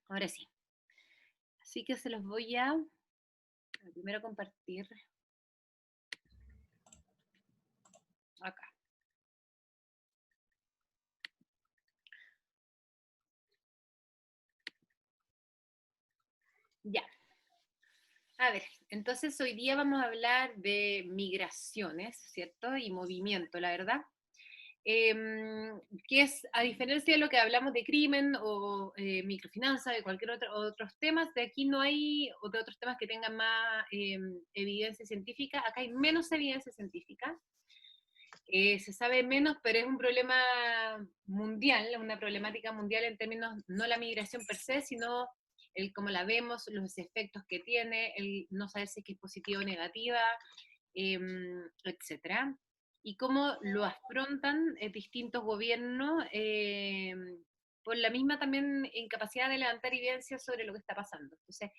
Ahora sí. Así que se los voy a primero compartir acá. Ya. A ver, entonces hoy día vamos a hablar de migraciones, ¿cierto? Y movimiento, la verdad. Que es, a diferencia de lo que hablamos de crimen o microfinanza, de cualquier otros temas, de aquí no hay, o de otros temas que tengan más evidencia científica, acá hay menos evidencia científica. Se sabe menos, pero es un problema mundial, una problemática mundial en términos, no la migración per se, sino el cómo la vemos, los efectos que tiene, el no saber si es positiva o negativa, etcétera. Y cómo lo afrontan distintos gobiernos por la misma también incapacidad de levantar evidencia sobre lo que está pasando. Entonces,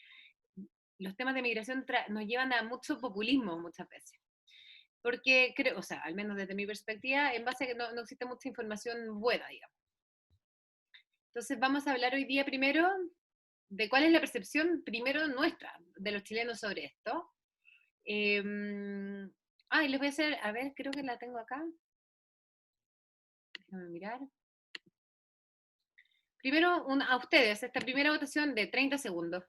los temas de migración nos llevan a mucho populismo muchas veces porque creo, o sea, al menos desde mi perspectiva, en base a que no existe mucha información buena, digamos. Entonces vamos a hablar hoy día primero de cuál es la percepción primero nuestra, de los chilenos sobre esto. Eh, y les voy a hacer, a ver, creo que la tengo acá. Déjame mirar. Primero, a ustedes, esta primera votación de 30 segundos.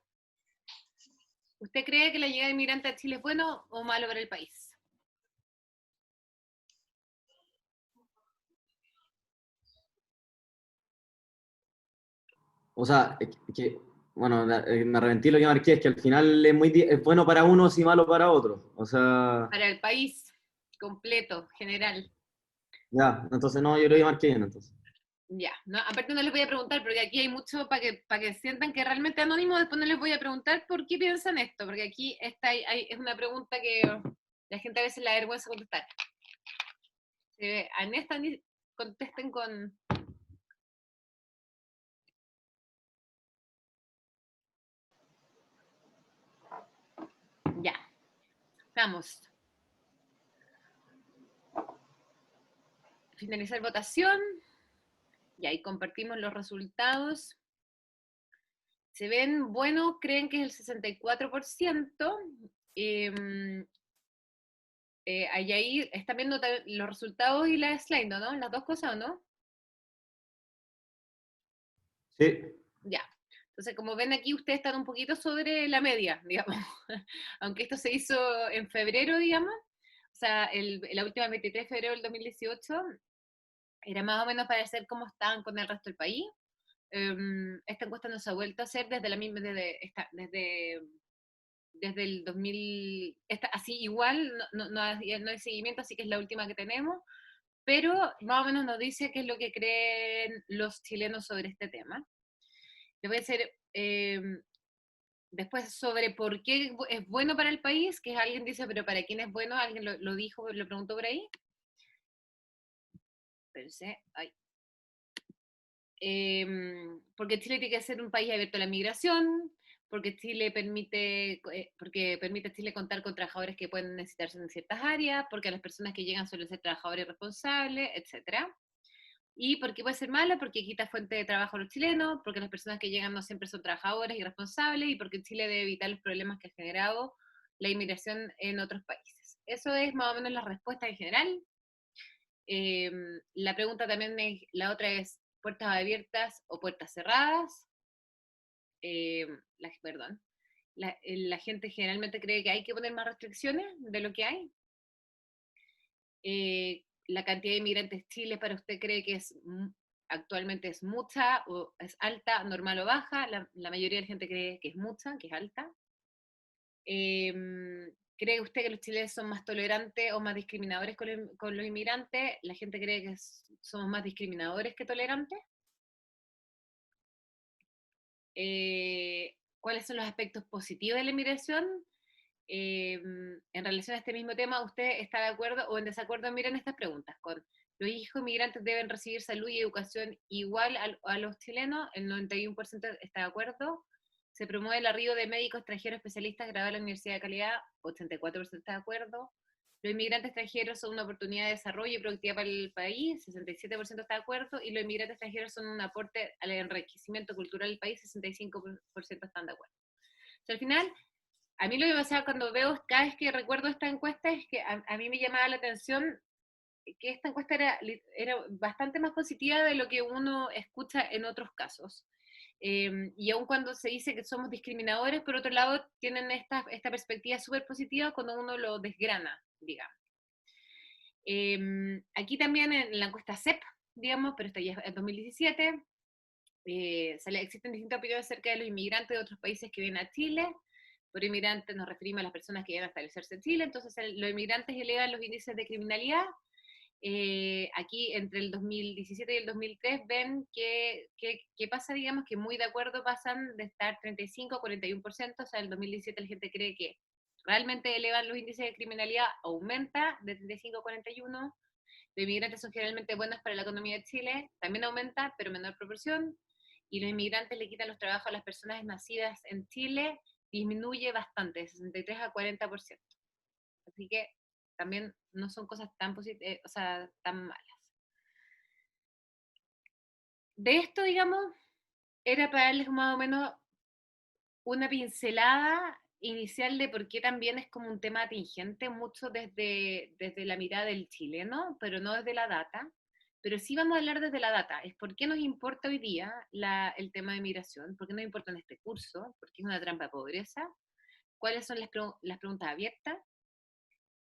¿Usted cree que la llegada de inmigrantes a Chile es bueno o malo para el país? O sea, bueno, me arrepentí lo que marqué, es que al final es bueno para unos y malo para otros. O sea, Para el país completo, general. ya, entonces no, yo creo que marqué bien, entonces. Ya, no, aparte no les voy a preguntar, porque aquí hay mucho para que sientan que es realmente anónimo, después no les voy a preguntar por qué piensan esto, porque aquí es una pregunta que la gente a veces le da vergüenza contestar. En esta contesten con... Ya, vamos. Finalizar votación, y ahí compartimos los resultados. Se ven, bueno, creen que es el 64%. Ahí están viendo los resultados y la slide, ¿no? Las dos cosas, ¿o no? Sí, Ya. Entonces, como ven aquí, ustedes están un poquito sobre la media, digamos. Aunque esto se hizo en febrero, digamos. O sea, la última 23 de febrero del 2018 era más o menos para saber cómo estaban con el resto del país. Esta encuesta no se ha vuelto a hacer desde la misma, desde el 2000, así igual, no hay seguimiento, así que es la última que tenemos, pero más o menos nos dice qué es lo que creen los chilenos sobre este tema. Le voy a hacer después sobre por qué es bueno para el país, que alguien dice, pero ¿para quién es bueno? Alguien lo dijo, lo preguntó por ahí. Pensé, ay. Porque Chile tiene que ser un país abierto a la migración, porque Chile porque permite a Chile contar con trabajadores que pueden necesitarse en ciertas áreas, porque las personas que llegan suelen ser trabajadores responsables, etcétera. ¿Y por qué puede ser mala? Porque quita fuente de trabajo a los chilenos, porque las personas que llegan no siempre son trabajadores y responsables, y porque Chile debe evitar los problemas que ha generado la inmigración en otros países. Eso es más o menos la respuesta en general. La pregunta también, la otra es, ¿puertas abiertas o puertas cerradas? Perdón. La gente generalmente cree que hay que poner más restricciones de lo que hay. La cantidad de inmigrantes en Chile para usted cree que actualmente es mucha o es alta, normal o baja. La mayoría de la gente cree que es mucha, que es alta. ¿Cree usted que los chilenos son más tolerantes o más discriminadores con los inmigrantes? La gente cree que somos más discriminadores que tolerantes. ¿Cuáles son los aspectos positivos de la inmigración? En relación a este mismo tema, ¿usted está de acuerdo o en desacuerdo? Miren estas preguntas. Con los hijos migrantes deben recibir salud y educación igual a los chilenos, el 91% está de acuerdo. Se promueve el arribo de médicos extranjeros especialistas graduados en la Universidad de Calidad, 84% está de acuerdo. Los inmigrantes extranjeros son una oportunidad de desarrollo y productividad para el país, 67% está de acuerdo, y los inmigrantes extranjeros son un aporte al enriquecimiento cultural del país, 65% están de acuerdo. O sea, al final, a mí lo que me pasa cuando veo, cada vez que recuerdo esta encuesta, es que a mí me llamaba la atención que esta encuesta era bastante más positiva de lo que uno escucha en otros casos. Y aun cuando se dice que somos discriminadores, por otro lado, tienen esta perspectiva súper positiva cuando uno lo desgrana, digamos. Aquí también en la encuesta CEP, digamos, pero esta ya es 2017, existen distintas opiniones acerca de los inmigrantes de otros países que vienen a Chile. Por inmigrantes nos referimos a las personas que vienen a establecerse en Chile, entonces los inmigrantes elevan los índices de criminalidad. Aquí entre el 2017 y el 2003 ven que pasa, digamos, que muy de acuerdo pasan de estar 35 a 41%, o sea, en el 2017 la gente cree que realmente elevan los índices de criminalidad, aumenta de 35 a 41%, los inmigrantes son generalmente buenos para la economía de Chile, también aumenta, pero menor proporción, y los inmigrantes le quitan los trabajos a las personas nacidas en Chile, disminuye bastante, de 63 a 40%. Así que también no son cosas tan o sea, tan malas. De esto, digamos, era para darles más o menos una pincelada inicial de por qué también es como un tema atingente, mucho desde la mirada del chileno, pero no desde la data. Pero sí vamos a hablar desde la data, es por qué nos importa hoy día el tema de migración, por qué nos importa en este curso, por qué es una trampa de pobreza, cuáles son las preguntas abiertas,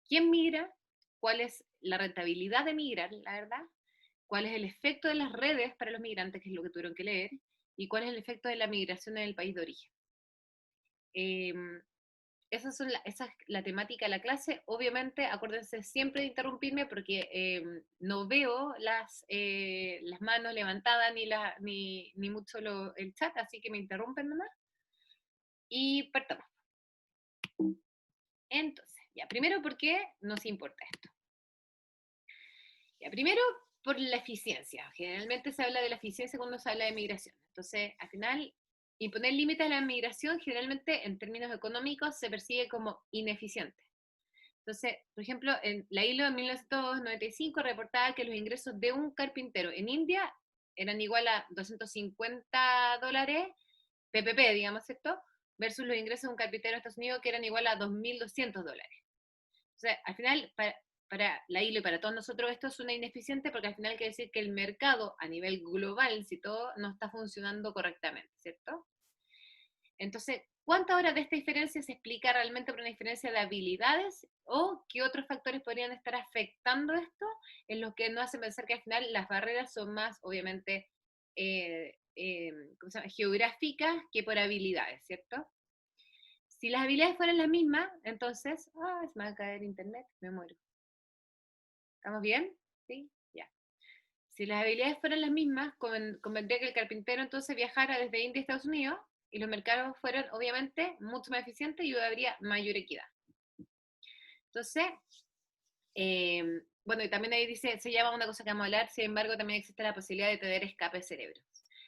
quién migra, cuál es la rentabilidad de migrar, la verdad, cuál es el efecto de las redes para los migrantes, que es lo que tuvieron que leer, y cuál es el efecto de la migración en el país de origen. Eh, esa es la temática de la clase. Obviamente, acuérdense siempre de interrumpirme porque no veo las manos levantadas ni mucho el chat, así que me interrumpen nomás. Y partamos. Entonces, ya, primero, ¿por qué nos importa esto? Ya, primero, por la eficiencia. Generalmente se habla de la eficiencia cuando se habla de migración. Entonces, al final, imponer límites a la migración generalmente en términos económicos se percibe como ineficiente. Entonces, por ejemplo, en la ILO en 1995 reportaba que los ingresos de un carpintero en India eran igual a $250 PPP, digamos, ¿cierto? Versus los ingresos de un carpintero en Estados Unidos que eran igual a $2.200. O sea, al final, para la ILO y para todos nosotros esto es una ineficiente porque al final quiere decir que el mercado a nivel global, si todo, no está funcionando correctamente, ¿cierto? Entonces, ¿cuántas horas de esta diferencia se explica realmente por una diferencia de habilidades o qué otros factores podrían estar afectando esto en los que nos hacen pensar que al final las barreras son más, obviamente, ¿cómo se llama? Geográficas que por habilidades, ¿cierto? Si las habilidades fueran las mismas, entonces, se me va a caer internet, me muero. ¿Estamos bien? ¿Sí? Ya. Si las habilidades fueran las mismas, convendría que el carpintero entonces viajara desde India a Estados Unidos y los mercados fueran obviamente mucho más eficientes y habría mayor equidad. Entonces, bueno, y también ahí dice, se llama una cosa que vamos a hablar, sin embargo también existe la posibilidad de tener escape de cerebros.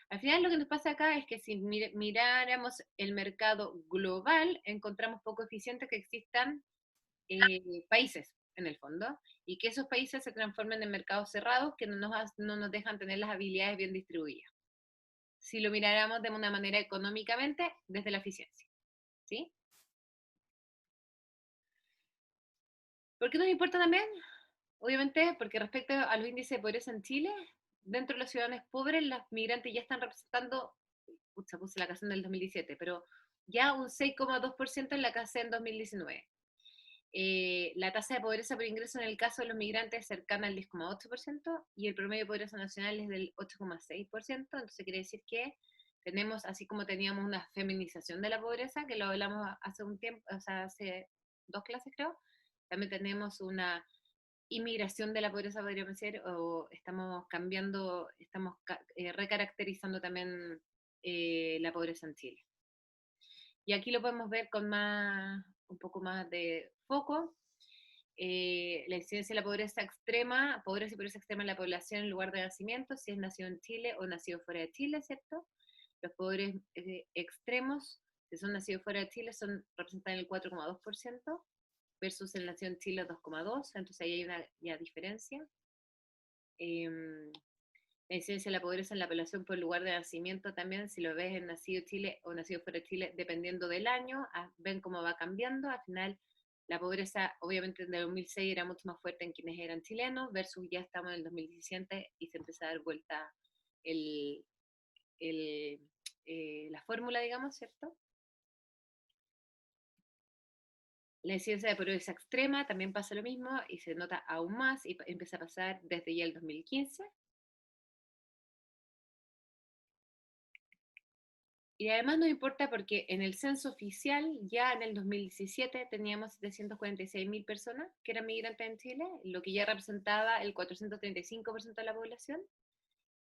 Al final lo que nos pasa acá es que si miráramos el mercado global, encontramos poco eficiente que existan países, en el fondo, y que esos países se transformen en mercados cerrados que no nos dejan tener las habilidades bien distribuidas. Si lo miráramos de una manera económicamente, desde la eficiencia. ¿Sí? ¿Por qué nos importa también? Obviamente, porque respecto a los índices de pobreza en Chile, dentro de los ciudadanos pobres, los migrantes ya están representando, puse la canción del 2017, pero ya un 6,2% en la casa en 2019. La tasa de pobreza por ingreso en el caso de los migrantes es cercana al 10,8% y el promedio de pobreza nacional es del 8,6%, entonces quiere decir que tenemos, así como teníamos una feminización de la pobreza, que lo hablamos hace un tiempo, o sea, hace 2 clases creo, también tenemos una inmigración de la pobreza, podríamos decir, o estamos cambiando, estamos recaracterizando también la pobreza en Chile. Y aquí lo podemos ver con un poco más de foco. La incidencia de la pobreza extrema, pobreza y pobreza extrema en la población en lugar de nacimiento, si es nacido en Chile o nacido fuera de Chile, ¿cierto? Los pobres extremos, si son nacidos fuera de Chile, representan el 4,2%, versus el nacido en Chile 2,2, entonces ahí hay una ya diferencia. La incidencia de la pobreza en la población por lugar de nacimiento también, si lo ves en nacido en Chile o nacido fuera de Chile, dependiendo del año, ven cómo va cambiando. Al final, la pobreza, obviamente, en el 2006 era mucho más fuerte en quienes eran chilenos, versus ya estamos en el 2017 y se empieza a dar vuelta el, el, la fórmula, digamos, ¿cierto? La incidencia de pobreza extrema también pasa lo mismo y se nota aún más y empieza a pasar desde ya el 2015. Y además nos importa porque en el censo oficial, ya en el 2017, teníamos 746.000 personas que eran migrantes en Chile, lo que ya representaba el 435% de la población.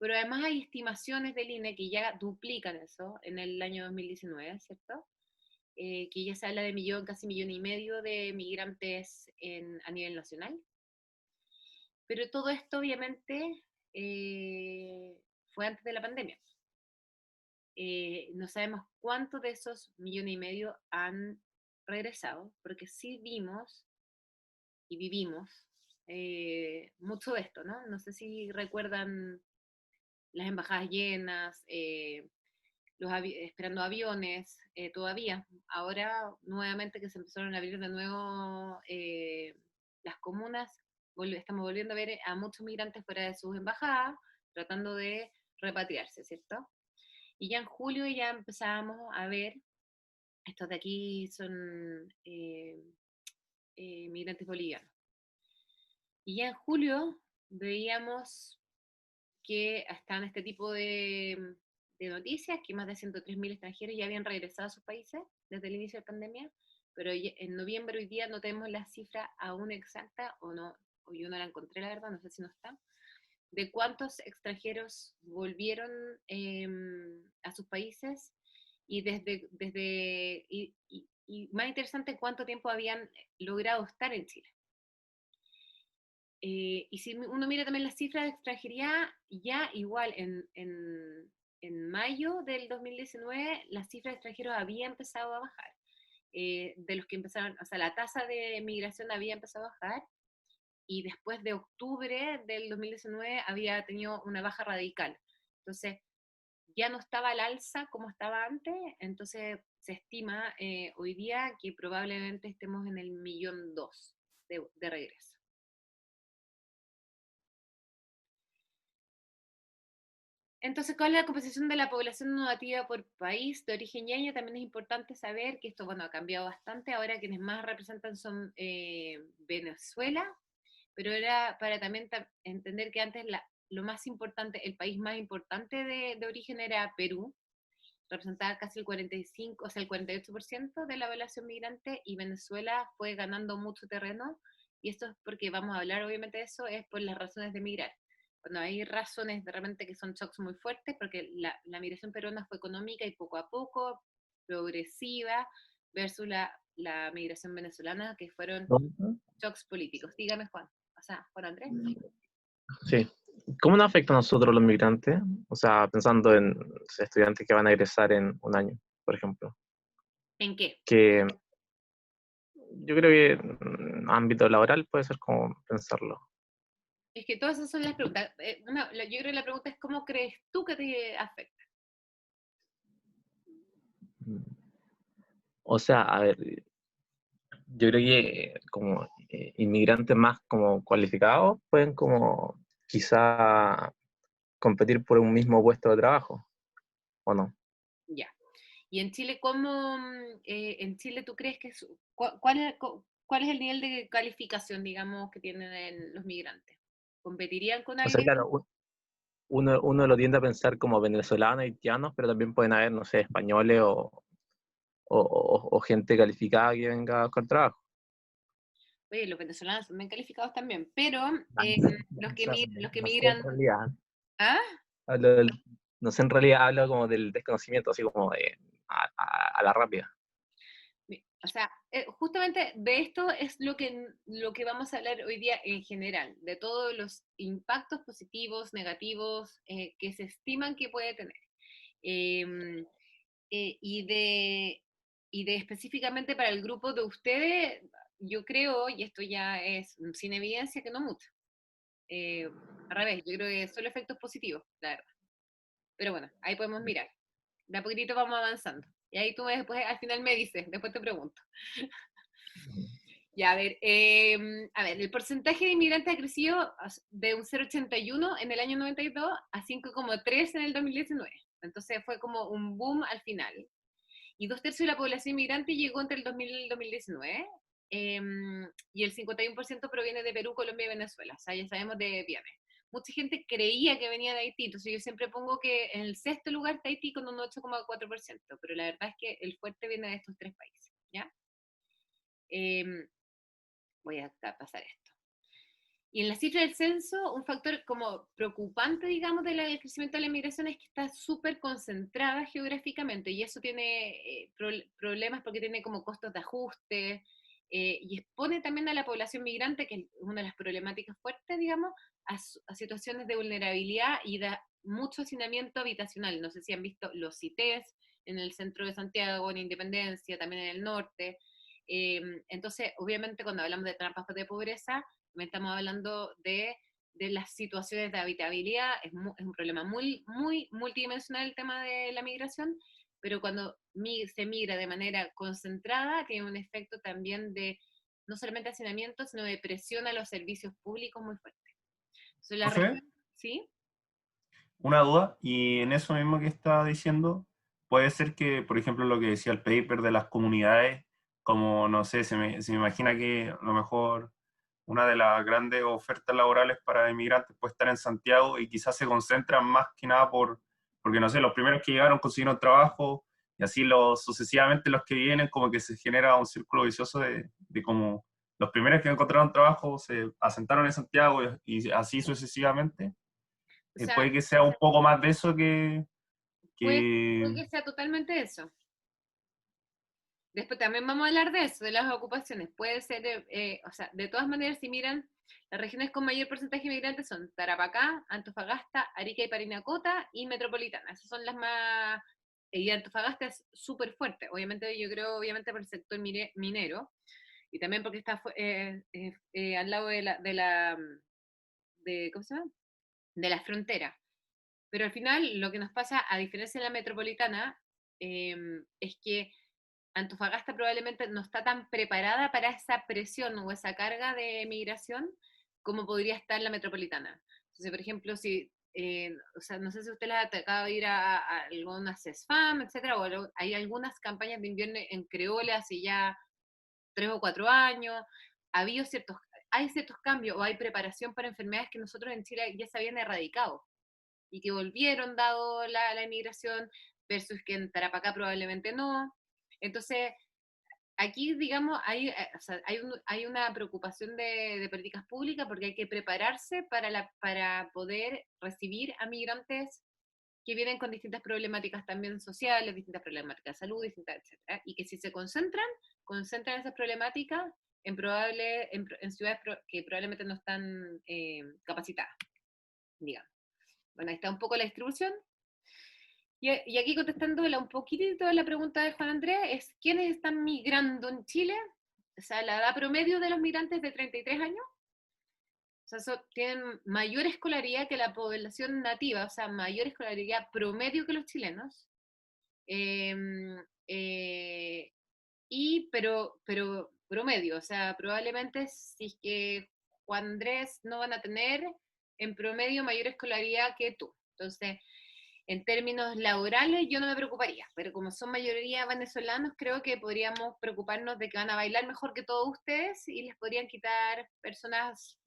Pero además hay estimaciones del INE que ya duplican eso en el año 2019, ¿cierto? Que ya se habla de casi 1,5 millones de migrantes a nivel nacional. Pero todo esto, obviamente, fue antes de la pandemia. No sabemos cuántos de esos 1,5 millones han regresado, porque sí vimos y vivimos mucho de esto, ¿no? No sé si recuerdan las embajadas llenas, esperando aviones, todavía. Ahora, nuevamente que se empezaron a abrir de nuevo las comunas, estamos volviendo a ver a muchos migrantes fuera de sus embajadas, tratando de repatriarse, ¿cierto? Y ya en julio ya empezábamos a ver, estos de aquí son migrantes bolivianos. Y ya en julio veíamos que estaban este tipo de noticias, que más de 103.000 extranjeros ya habían regresado a sus países desde el inicio de la pandemia, pero en noviembre hoy día no tenemos la cifra aún exacta, o no, o yo no la encontré, la verdad, no sé si no está, de cuántos extranjeros volvieron a sus países y y más interesante, cuánto tiempo habían logrado estar en Chile. Y si uno mira también las cifras de extranjería, ya igual en mayo del 2019 las cifras de extranjeros había empezado a bajar. De los que empezaron, o sea, la tasa de migración había empezado a bajar, y después de octubre del 2019 había tenido una baja radical. Entonces, ya no estaba al alza como estaba antes, entonces se estima hoy día que probablemente estemos en el 1,2 de regreso. Entonces, ¿cuál es la composición de la población no nativa por país de origen ñaño? También es importante saber que esto, bueno, ha cambiado bastante. Ahora quienes más representan son Venezuela, pero era para también entender que antes lo más importante, el país más importante de origen era Perú, representaba casi el 45, o sea, el 48% de la población migrante, y Venezuela fue ganando mucho terreno, y esto es porque vamos a hablar obviamente de eso, es por las razones de migrar. Cuando hay razones de repente que son shocks muy fuertes, porque la migración peruana fue económica y poco a poco, progresiva, versus la migración venezolana, que fueron ¿No? shocks políticos. Dígame, Juan. O sea, Juan Andrés. Sí. ¿Cómo nos afecta a nosotros los migrantes? O sea, pensando en estudiantes que van a egresar en un año, por ejemplo. ¿En qué? Que yo creo que en ámbito laboral puede ser como pensarlo. Es que todas esas son las preguntas. Yo creo que la pregunta es: ¿cómo crees tú que te afecta? O sea, a ver, yo creo que como inmigrantes más como cualificados pueden como quizá competir por un mismo puesto de trabajo, ¿o no? Ya. Y en Chile, ¿cómo, en Chile tú crees que cuál es el nivel de calificación, digamos, que tienen los migrantes? ¿Competirían con O sea, alguien? claro, uno lo tiende a pensar como venezolanos, haitianos, pero también pueden haber, no sé, españoles o gente calificada que venga con trabajo. Oye, los venezolanos son bien calificados también, pero O sea, los que no sé migran... en realidad. ¿Ah? Hablo no sé en realidad, hablo como del desconocimiento, así como de a la rápida. O sea, justamente de esto es lo que vamos a hablar hoy día en general, de todos los impactos positivos, negativos, que se estiman que puede tener. Em, y de específicamente para el grupo de ustedes, yo creo, y esto ya es sin evidencia, que no mucho. Al revés, yo creo que solo efectos positivos, la verdad. Pero bueno, ahí podemos mirar. De a poquitito vamos avanzando. Y ahí tú después, al final me dices, después te pregunto. Ya, a ver, el porcentaje de inmigrantes ha crecido de un 0,81 en el año 92 a 5,3 en el 2019. Entonces fue como un boom al final. Y 2/3 de la población inmigrante llegó entre el 2000 y el 2019. Y el 51% proviene de Perú, Colombia y Venezuela. O sea, ya sabemos de viene. Mucha gente creía que venía de Haití, entonces yo siempre pongo que en el sexto lugar está Haití con un 8,4%, pero la verdad es que el fuerte viene de estos tres países, ¿ya? Voy a pasar esto. Y en la cifra del censo, un factor como preocupante, digamos, del crecimiento de la inmigración es que está súper concentrada geográficamente, y eso tiene problemas porque tiene como costos de ajuste, y expone también a la población migrante, que es una de las problemáticas fuertes, digamos, a situaciones de vulnerabilidad y da mucho hacinamiento habitacional. No sé si han visto los CITES en el centro de Santiago, en Independencia, también en el norte. Entonces, obviamente, cuando hablamos de trampas de pobreza, estamos hablando de las situaciones de habitabilidad. Es un problema muy multidimensional el tema de la migración, pero cuando se migra de manera concentrada, tiene un efecto también de no solamente hacinamiento, sino de presión a los servicios públicos muy fuerte. Entonces, la Profe, ¿sí? una duda, y en eso mismo que estaba diciendo, puede ser que, por ejemplo, lo que decía el paper de las comunidades, como, no sé, se me imagina que a lo mejor una de las grandes ofertas laborales para inmigrantes puede estar en Santiago y quizás se concentran más que nada porque, no sé, los primeros que llegaron consiguieron trabajo y así sucesivamente los que vienen, como que se genera un círculo vicioso de como los primeros que encontraron trabajo se asentaron en Santiago y así sucesivamente. O sea, Puede que sea un poco más de eso puede que... que sea totalmente eso. Después también vamos a hablar de eso, de las ocupaciones. Puede ser, o sea, de todas maneras, si miran, las regiones con mayor porcentaje de inmigrantes son Tarapacá, Antofagasta, Arica y Parinacota y Metropolitana. Esas son las más... Y Antofagasta es súper fuerte, obviamente, yo creo, obviamente por el sector minero, y también porque está al lado ¿cómo se llama? De la frontera. Pero al final, lo que nos pasa, a diferencia de la metropolitana, es que Antofagasta probablemente no está tan preparada para esa presión o esa carga de migración como podría estar la metropolitana. Entonces, por ejemplo, si, o sea, no sé si usted les ha tocado ir a algunas CESFAM, etcétera, o hay algunas campañas de invierno en Creole hace ya 3 o 4 años, hay ciertos cambios o hay preparación para enfermedades que nosotros en Chile ya se habían erradicado y que volvieron dado la inmigración, versus que en Tarapacá probablemente no. Entonces, aquí, digamos, o sea, hay una preocupación de políticas públicas porque hay que prepararse para poder recibir a migrantes que vienen con distintas problemáticas también sociales, distintas problemáticas de salud, distintas, etcétera, y que si se concentran esas problemáticas en ciudades que probablemente no están capacitadas, digamos. Bueno, ahí está un poco la distribución. Y aquí contestando un poquitito la pregunta de Juan Andrés, es ¿quiénes están migrando en Chile? O sea, la edad promedio de los migrantes de 33 años. O sea, tienen mayor escolaridad que la población nativa, o sea, mayor escolaridad promedio que los chilenos. Em, eh, pero promedio, o sea, probablemente si es que Juan Andrés no van a tener en promedio mayor escolaridad que tú. Entonces, en términos laborales yo no me preocuparía, pero como son mayoría venezolanos, creo que podríamos preocuparnos de que van a bailar mejor que todos ustedes y les podrían quitar personas,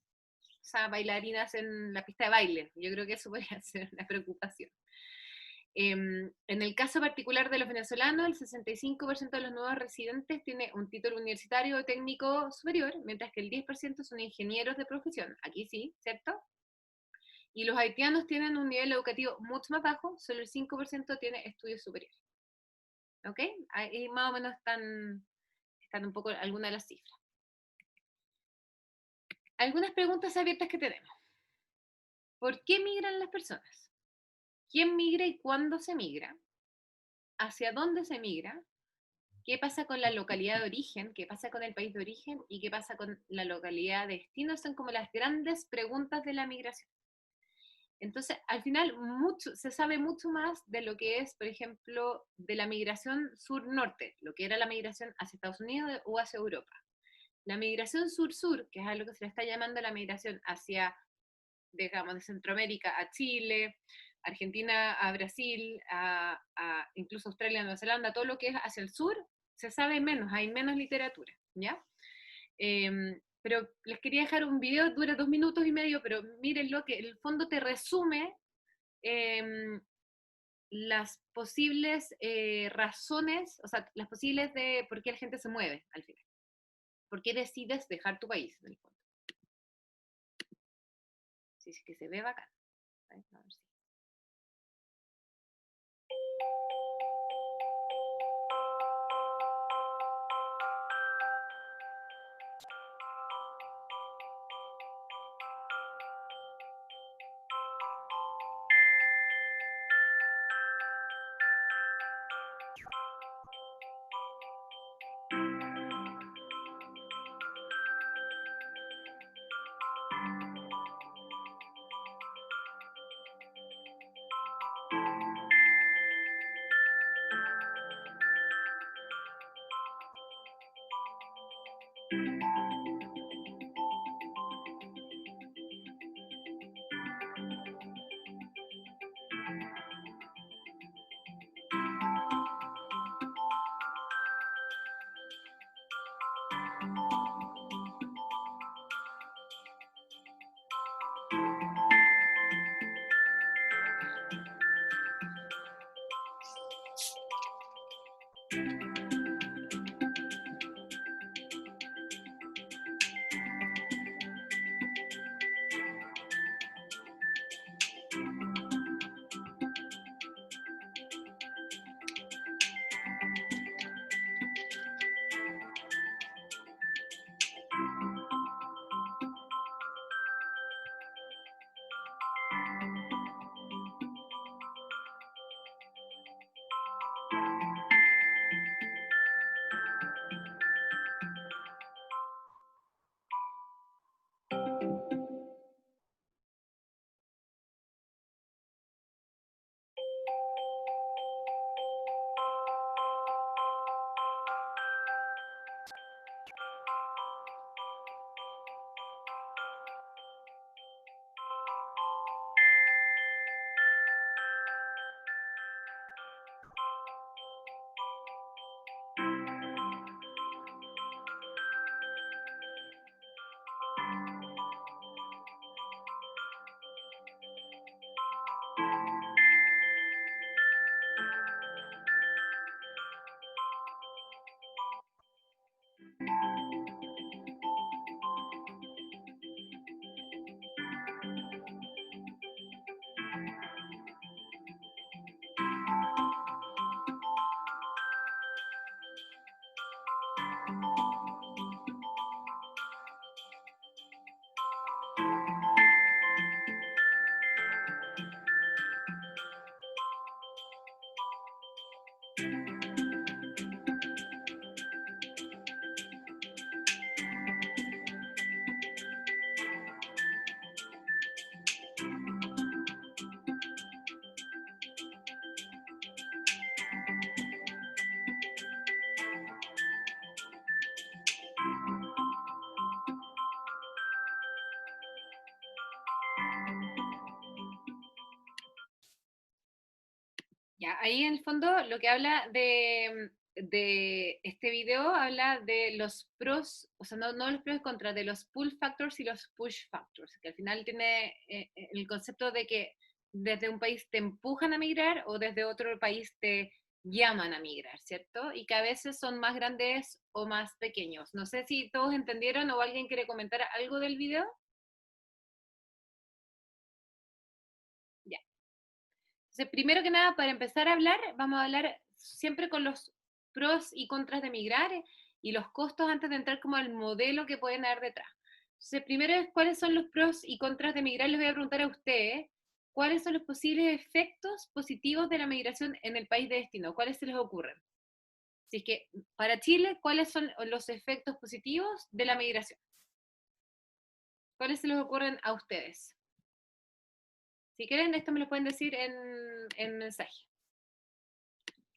o sea, bailarinas en la pista de baile. Yo creo que eso podría ser una preocupación. En el caso particular de los venezolanos, el 65% de los nuevos residentes tiene un título universitario o técnico superior, mientras que el 10% son ingenieros de profesión. Aquí sí, ¿cierto? Y los haitianos tienen un nivel educativo mucho más bajo, solo el 5% tiene estudios superiores. ¿Ok? Ahí más o menos están un poco algunas de las cifras. Algunas preguntas abiertas que tenemos. ¿Por qué migran las personas? ¿Quién migra y cuándo se migra? ¿Hacia dónde se migra? qué pasa con la localidad de origen, qué pasa con el país de origen y qué pasa con la localidad de destino. Son como las grandes preguntas de la migración. Entonces, al final, se sabe mucho más de lo que es, por ejemplo, de la migración sur-norte, lo que era la migración hacia Estados Unidos o hacia Europa. La migración sur-sur, que es algo que se le está llamando la migración hacia, digamos, de Centroamérica a Chile, Argentina a Brasil, incluso Australia, Nueva Zelanda, todo lo que es hacia el sur, se sabe menos, hay menos literatura, ¿ya? Pero les quería dejar un video, dura 2 minutos y medio, pero mírenlo, que el fondo te resume las posibles razones, o sea, las posibles de por qué la gente se mueve al final. ¿Por qué decides dejar tu país, en el fondo? Sí, sí que se ve bacán. A ver si. Ya, ahí en el fondo lo que habla de este video habla de los pros, o sea, no los pros y contras, de los pull factors y los push factors, que al final tiene el concepto de que desde un país te empujan a migrar o desde otro país te llaman a migrar, ¿cierto? Y que a veces son más grandes o más pequeños. No sé si todos entendieron o alguien quiere comentar algo del video. Entonces, primero que nada, para empezar a hablar, vamos a hablar siempre con los pros y contras de migrar y los costos antes de entrar como al modelo que pueden haber detrás. Entonces, primero es cuáles son los pros y contras de migrar. Les voy a preguntar a ustedes, ¿cuáles son los posibles efectos positivos de la migración en el país de destino? ¿Cuáles se les ocurren? Si es que, para Chile, ¿cuáles son los efectos positivos de la migración? ¿Cuáles se les ocurren a ustedes? Si quieren, esto me lo pueden decir en mensaje.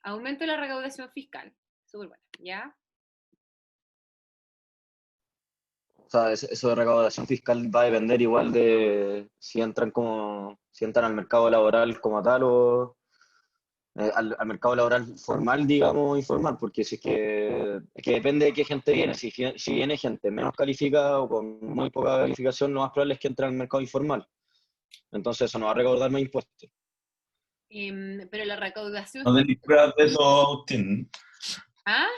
Aumento de la recaudación fiscal. Súper bueno, ¿ya? O sea, eso de recaudación fiscal va a depender igual de si entran al mercado laboral como tal o al mercado laboral formal, digamos, informal, porque si es que depende de qué gente viene. Si viene gente menos calificada o con muy poca calificación, lo más probable es que entre al mercado informal. Entonces eso no va a recaudar más impuestos. Pero la recaudación... No tenéis pruebas de eso, Agustín. ¿Ah?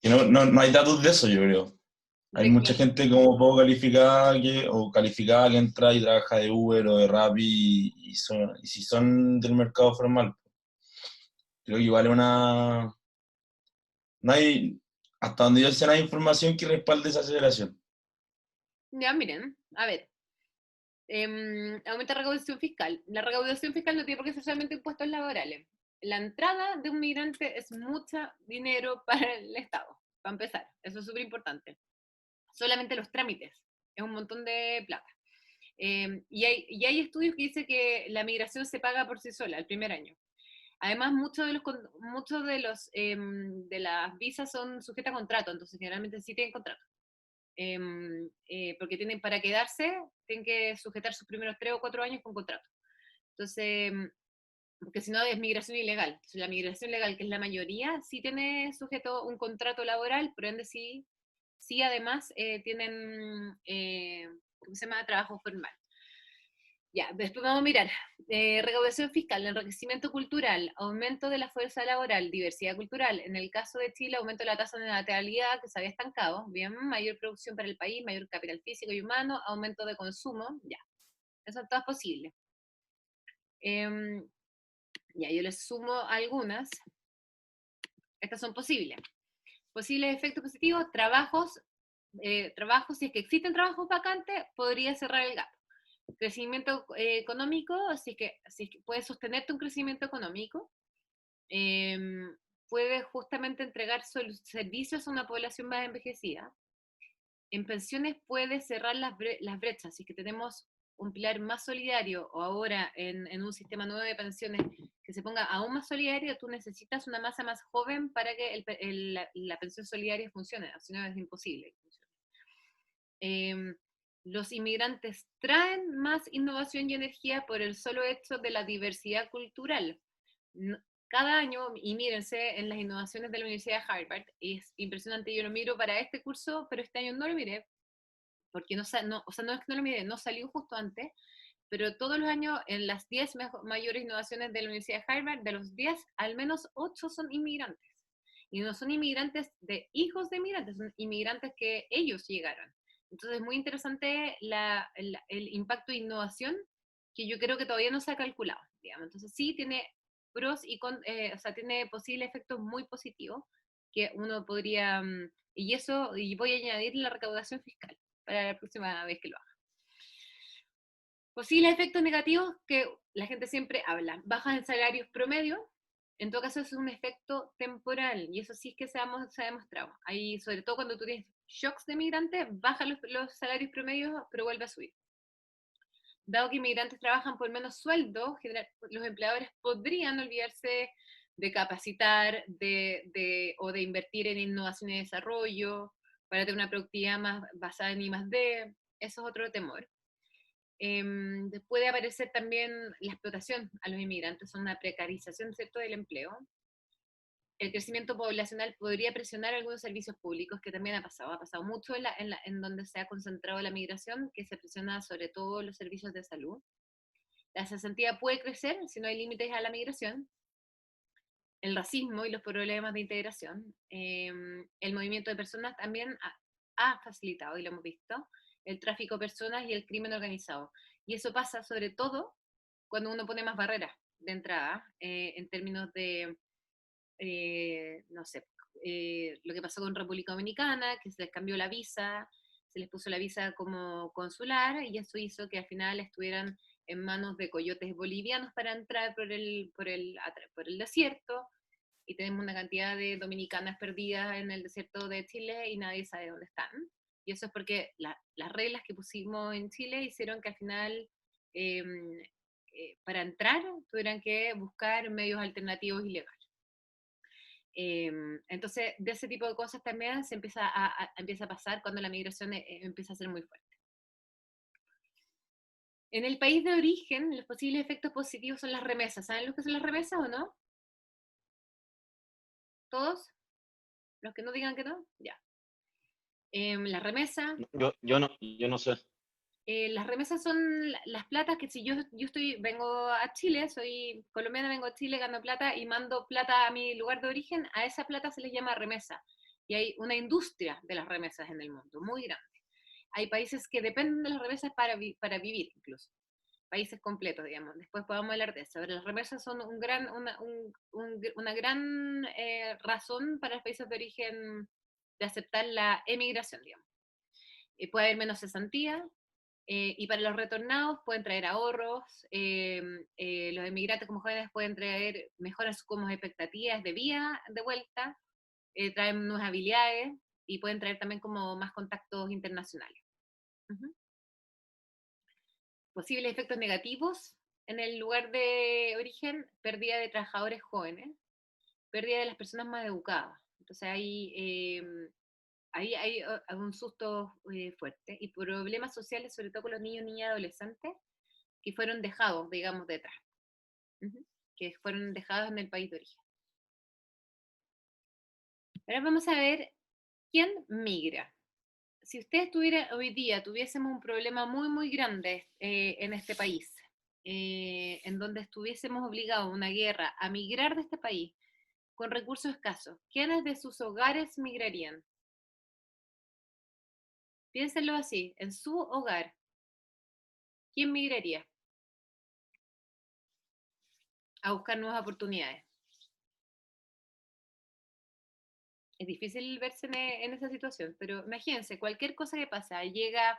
Y no hay datos de eso, yo creo. Hay ¿De mucha qué? gente como poco calificada o calificada que entra y trabaja de Uber o de Rappi y si son del mercado formal. Creo que igual no hay, hasta donde yo sé, no hay información que respalde esa aceleración. Ya, miren, a ver. Aumenta la recaudación fiscal. La recaudación fiscal no tiene por qué ser solamente impuestos laborales. La entrada de un migrante es mucho dinero para el Estado, para empezar. Eso es súper importante. Solamente los trámites es un montón de plata. Y hay estudios que dicen que la migración se paga por sí sola el primer año. Además, muchos de las visas son sujetas a contrato, entonces generalmente sí tienen contrato. Porque para quedarse, tienen que sujetar sus primeros 3 o 4 años con contrato. Entonces, porque si no es migración ilegal. Entonces, la migración legal, que es la mayoría, sí tiene sujeto un contrato laboral, por ende sí además tienen, ¿cómo se llama?, trabajo formal. Ya, después vamos a mirar. Recaudación fiscal, enriquecimiento cultural, aumento de la fuerza laboral, diversidad cultural. En el caso de Chile, aumento de la tasa de natalidad, que se había estancado. Bien, mayor producción para el país, mayor capital físico y humano, aumento de consumo. Ya, eso todo es posible. Ya, yo les sumo algunas. Estas son posibles. Posibles efectos positivos, trabajos, si es que existen trabajos vacantes, podría cerrar el gap. Crecimiento económico, si es que puedes sostenerte un crecimiento económico, puede justamente entregar servicios a una población más envejecida. En pensiones puede cerrar las brechas, si es que tenemos un pilar más solidario o ahora en un sistema nuevo de pensiones que se ponga aún más solidario, tú necesitas una masa más joven para que la pensión solidaria funcione, si no es imposible. Los inmigrantes traen más innovación y energía por el solo hecho de la diversidad cultural. Cada año, y mírense en las innovaciones de la Universidad de Harvard, es impresionante, yo lo miro para este curso, pero este año no lo miré, porque o sea, no es que no lo miré, no salió justo antes, pero todos los años en las 10 mayores innovaciones de la Universidad de Harvard, de los 10, al menos 8 son inmigrantes. Y no son inmigrantes de hijos de inmigrantes, son inmigrantes que ellos llegaron. Entonces es muy interesante el impacto de innovación que yo creo que todavía no se ha calculado, digamos. Entonces sí tiene pros o sea, tiene posibles efectos muy positivos que uno podría, y voy a añadir la recaudación fiscal para la próxima vez que lo haga. Posibles efectos negativos que la gente siempre habla. Bajas en salarios promedio. En todo caso, es un efecto temporal, y eso sí es que se ha demostrado. Ahí, sobre todo cuando tú tienes shocks de migrantes, bajan los salarios promedios, pero vuelve a subir. Dado que inmigrantes trabajan por menos sueldo, los empleadores podrían olvidarse de capacitar o de invertir en innovación y desarrollo para tener una productividad más basada en I+D. Eso es otro temor. Puede aparecer también la explotación a los inmigrantes, una precarización, ¿cierto?, del empleo. El crecimiento poblacional podría presionar algunos servicios públicos, que también ha pasado mucho en donde se ha concentrado la migración, que se presiona sobre todo los servicios de salud. La cesantía puede crecer si no hay límites a la migración. El racismo y los problemas de integración. El movimiento de personas también ha facilitado, y lo hemos visto, el tráfico de personas y el crimen organizado. Y eso pasa sobre todo cuando uno pone más barreras de entrada, en términos de, no sé, lo que pasó con República Dominicana, que se les cambió la visa, se les puso la visa como consular, y eso hizo que al final estuvieran en manos de coyotes bolivianos para entrar por el desierto, y tenemos una cantidad de dominicanas perdidas en el desierto de Chile y nadie sabe dónde están. Y eso es porque las reglas que pusimos en Chile hicieron que al final, para entrar, tuvieran que buscar medios alternativos ilegales. Entonces, de ese tipo de cosas también se empieza a pasar cuando la migración empieza a ser muy fuerte. En el país de origen, los posibles efectos positivos son las remesas. ¿Saben lo que son las remesas o no? ¿Todos? ¿Los que no digan que no? Ya. Las remesas. Yo no sé. Las remesas son las platas que si yo vengo a Chile, soy colombiana, vengo a Chile, gano plata y mando plata a mi lugar de origen, a esa plata se les llama remesa. Y hay una industria de las remesas en el mundo, muy grande. Hay países que dependen de las remesas para vivir incluso. Países completos, digamos. Después podemos hablar de eso. Pero las remesas son una gran razón para los países de origen de aceptar la emigración, digamos. Puede haber menos cesantía, y para los retornados pueden traer ahorros, los emigrantes como jóvenes pueden traer mejoras como expectativas de vida de vuelta, traen nuevas habilidades y pueden traer también como más contactos internacionales. Posibles efectos negativos en el lugar de origen: pérdida de trabajadores jóvenes, pérdida de las personas más educadas. Entonces hay un susto fuerte, y problemas sociales, sobre todo con los niños, niñas y adolescentes, que fueron dejados, digamos, detrás, que fueron dejados en el país de origen. Ahora vamos a ver quién migra. Si usted hoy día tuviésemos un problema muy, muy grande en este país, en donde estuviésemos obligados a una guerra a migrar de este país con recursos escasos, ¿quiénes de sus hogares migrarían? Piénsenlo así, en su hogar, ¿quién migraría a buscar nuevas oportunidades? Es difícil verse en esa situación, pero imagínense, cualquier cosa que pasa, llega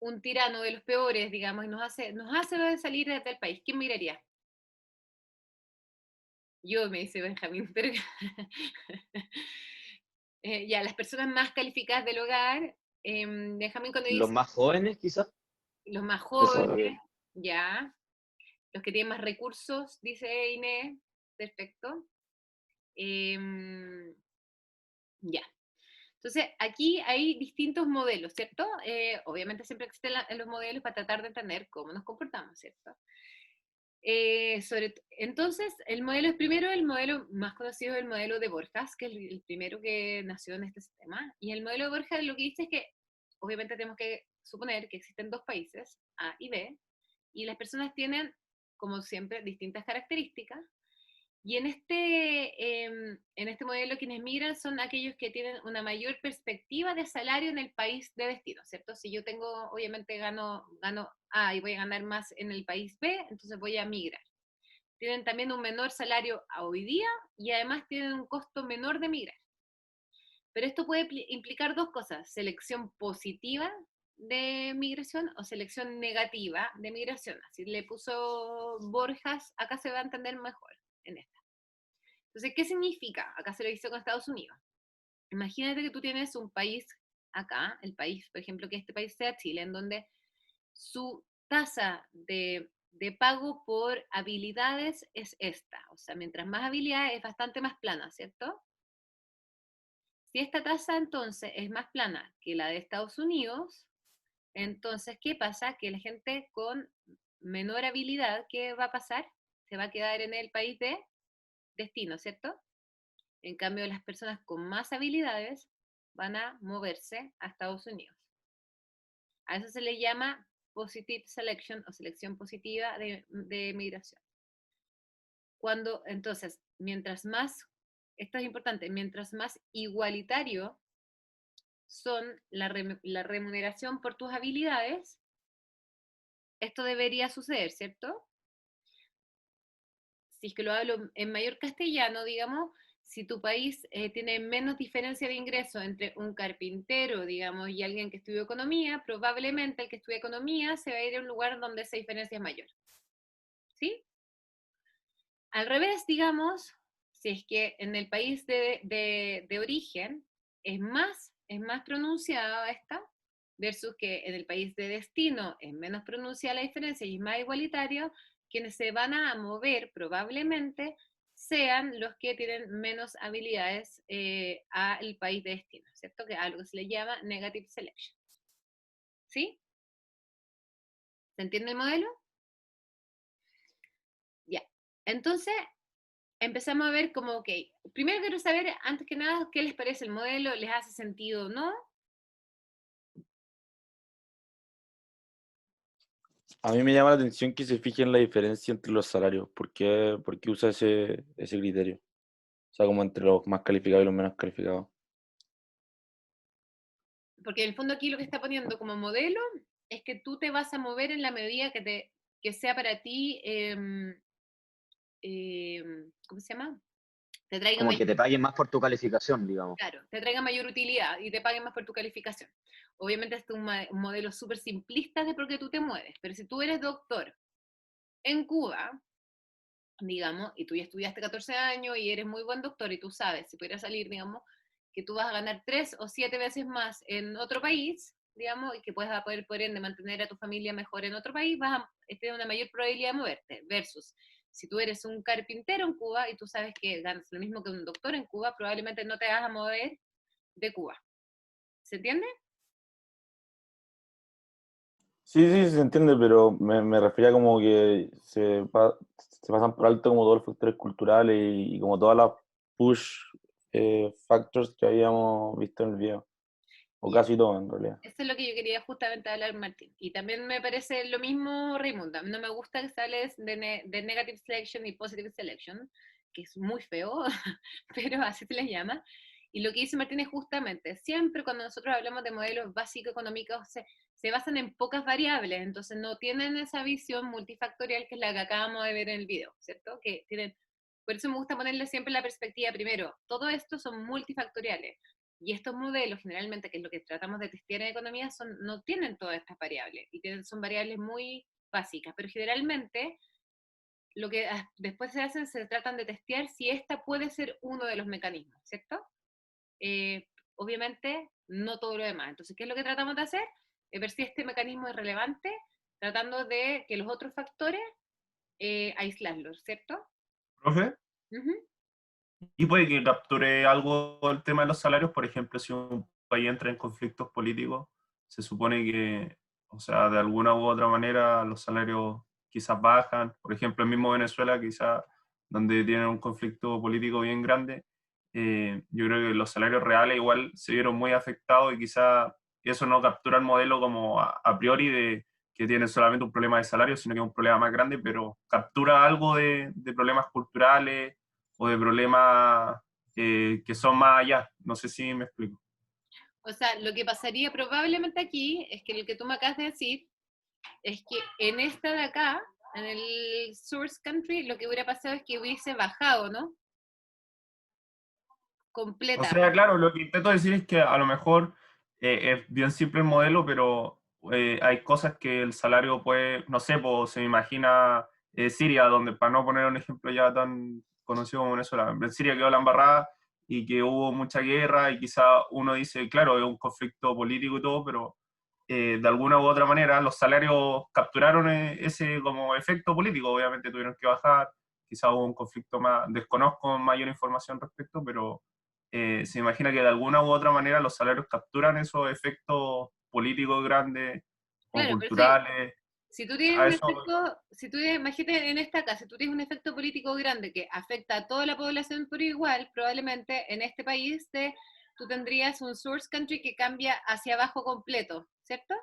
un tirano de los peores, digamos, y nos hace salir del país, ¿quién migraría? Yo, me dice Benjamín, pero ya, las personas más calificadas del hogar, Benjamín cuando dice... Los más jóvenes, quizás. Los más Eso, jóvenes, ya. Los que tienen más recursos, dice Inés, perfecto. Ya. Entonces, aquí hay distintos modelos, ¿cierto? Obviamente siempre existen los modelos para tratar de entender cómo nos comportamos, ¿cierto? Entonces, el modelo más conocido es el modelo de Borjas, que es el primero que nació en este sistema. Y el modelo de Borjas lo que dice es que, obviamente tenemos que suponer que existen dos países, A y B, y las personas tienen, como siempre, distintas características. Y en este modelo, quienes migran son aquellos que tienen una mayor perspectiva de salario en el país de destino, ¿cierto? Si yo obviamente gano A y voy a ganar más en el país B, entonces voy a migrar. Tienen también un menor salario a hoy día y además tienen un costo menor de migrar. Pero esto puede implicar dos cosas: selección positiva de migración o selección negativa de migración. Así le puso Borjas, acá se va a entender mejor en esto. Entonces, ¿qué significa? Acá se lo dice con Estados Unidos. Imagínate que tú tienes un país acá, el país, por ejemplo, que este país sea Chile, en donde su tasa de pago por habilidades es esta. O sea, mientras más habilidades es bastante más plana, ¿cierto? Si esta tasa entonces es más plana que la de Estados Unidos, entonces, ¿qué pasa? Que la gente con menor habilidad, ¿qué va a pasar? Se va a quedar en el país de destino, ¿cierto? En cambio, las personas con más habilidades van a moverse a Estados Unidos. A eso se le llama positive selection o selección positiva de migración. Entonces, esto es importante, mientras más igualitario son la remuneración por tus habilidades, esto debería suceder, ¿cierto? Si es que lo hablo en mayor castellano, digamos, si tu país tiene menos diferencia de ingreso entre un carpintero, digamos, y alguien que estudió economía, probablemente el que estudia economía se va a ir a un lugar donde esa diferencia es mayor. ¿Sí? Al revés, digamos, si es que en el país de origen es más pronunciada esta, versus que en el país de destino es menos pronunciada la diferencia y es más igualitario, quienes se van a mover probablemente sean los que tienen menos habilidades al país de destino, ¿cierto? Que algo se le llama negative selection. ¿Sí? ¿Se entiende el modelo? Ya. Entonces, empezamos a ver como, ok, primero quiero saber, antes que nada, qué les parece el modelo, ¿les hace sentido o no? A mí me llama la atención que se fijen la diferencia entre los salarios. ¿Por qué usa ese criterio? O sea, como entre los más calificados y los menos calificados. Porque en el fondo aquí lo que está poniendo como modelo es que tú te vas a mover en la medida que sea para ti, ¿cómo se llama? Te traiga Como que mayor, te paguen más por tu calificación, digamos. claro, te traiga mayor utilidad y te paguen más por tu calificación. Obviamente este es un modelo súper simplista de por qué tú te mueves, pero si tú eres doctor en Cuba, digamos, y tú ya estudiaste 14 años y eres muy buen doctor y tú sabes, si pudieras salir, digamos, que tú vas a ganar 3 o 7 veces más en otro país, digamos, y que puedes poder, por ende, mantener a tu familia mejor en otro país, vas a tener una mayor probabilidad de moverte, versus si tú eres un carpintero en Cuba y tú sabes que ganas lo mismo que un doctor en Cuba, probablemente no te vas a mover de Cuba. ¿Se entiende? Sí, sí, se entiende, pero me refería como que se pasan por alto como todos los factores culturales y como todas las push factors que habíamos visto en el video. O Ya. casi todo, en realidad. Eso es lo que yo quería justamente hablar, Martín. Y también me parece lo mismo, Raymond. A mí no me gusta que sales de negative selection y positive selection, que es muy feo, pero así se les llama. Y lo que dice Martín es justamente, siempre cuando nosotros hablamos de modelos básicos económicos, se basan en pocas variables, entonces no tienen esa visión multifactorial que es la que acabamos de ver en el video, ¿cierto? Que tienen, por eso me gusta ponerle siempre la perspectiva primero. Todo esto son multifactoriales. Y estos modelos, generalmente, que es lo que tratamos de testear en economía, no tienen todas estas variables y son variables muy básicas, pero generalmente lo que después se hacen, se tratan de testear si esta puede ser uno de los mecanismos, ¿cierto? Obviamente, no todo lo demás. Entonces, ¿qué es lo que tratamos de hacer? Ver si este mecanismo es relevante, tratando de que los otros factores aislarlos, ¿cierto? ¿Profe? Ujú. Y puede que capture algo el tema de los salarios, por ejemplo, si un país entra en conflictos políticos, se supone que, o sea, de alguna u otra manera los salarios quizás bajan. Por ejemplo, el mismo Venezuela, quizás donde tienen un conflicto político bien grande, yo creo que los salarios reales igual se vieron muy afectados y quizás eso no captura el modelo como a priori de que tiene solamente un problema de salario, sino que es un problema más grande, pero captura algo de problemas culturales o de problemas que son más allá. No sé si me explico. O sea, lo que pasaría probablemente aquí es que lo que tú me acabas de decir es que en esta de acá, en el source country, lo que hubiera pasado es que hubiese bajado, ¿no? O Completa. sea, claro, lo que intento decir es que a lo mejor es bien simple el modelo, pero hay cosas que el salario puede, no sé, pues se me imagina Siria, donde para no poner un ejemplo ya tan conocido como Venezuela, en Siria quedó la embarrada y que hubo mucha guerra y quizá uno dice, claro, es un conflicto político y todo, pero de alguna u otra manera los salarios capturaron ese como efecto político, obviamente tuvieron que bajar, quizá hubo un conflicto más, desconozco mayor información respecto, pero se imagina que de alguna u otra manera los salarios capturan esos efectos políticos grandes o Claro, pero sí, culturales. si tú tienes A un eso, efecto, si tú tienes, imagínate en esta casa, si tú tienes un efecto político grande que afecta a toda la población por igual, probablemente en este país tú tendrías un source country que cambia hacia abajo completo, ¿cierto?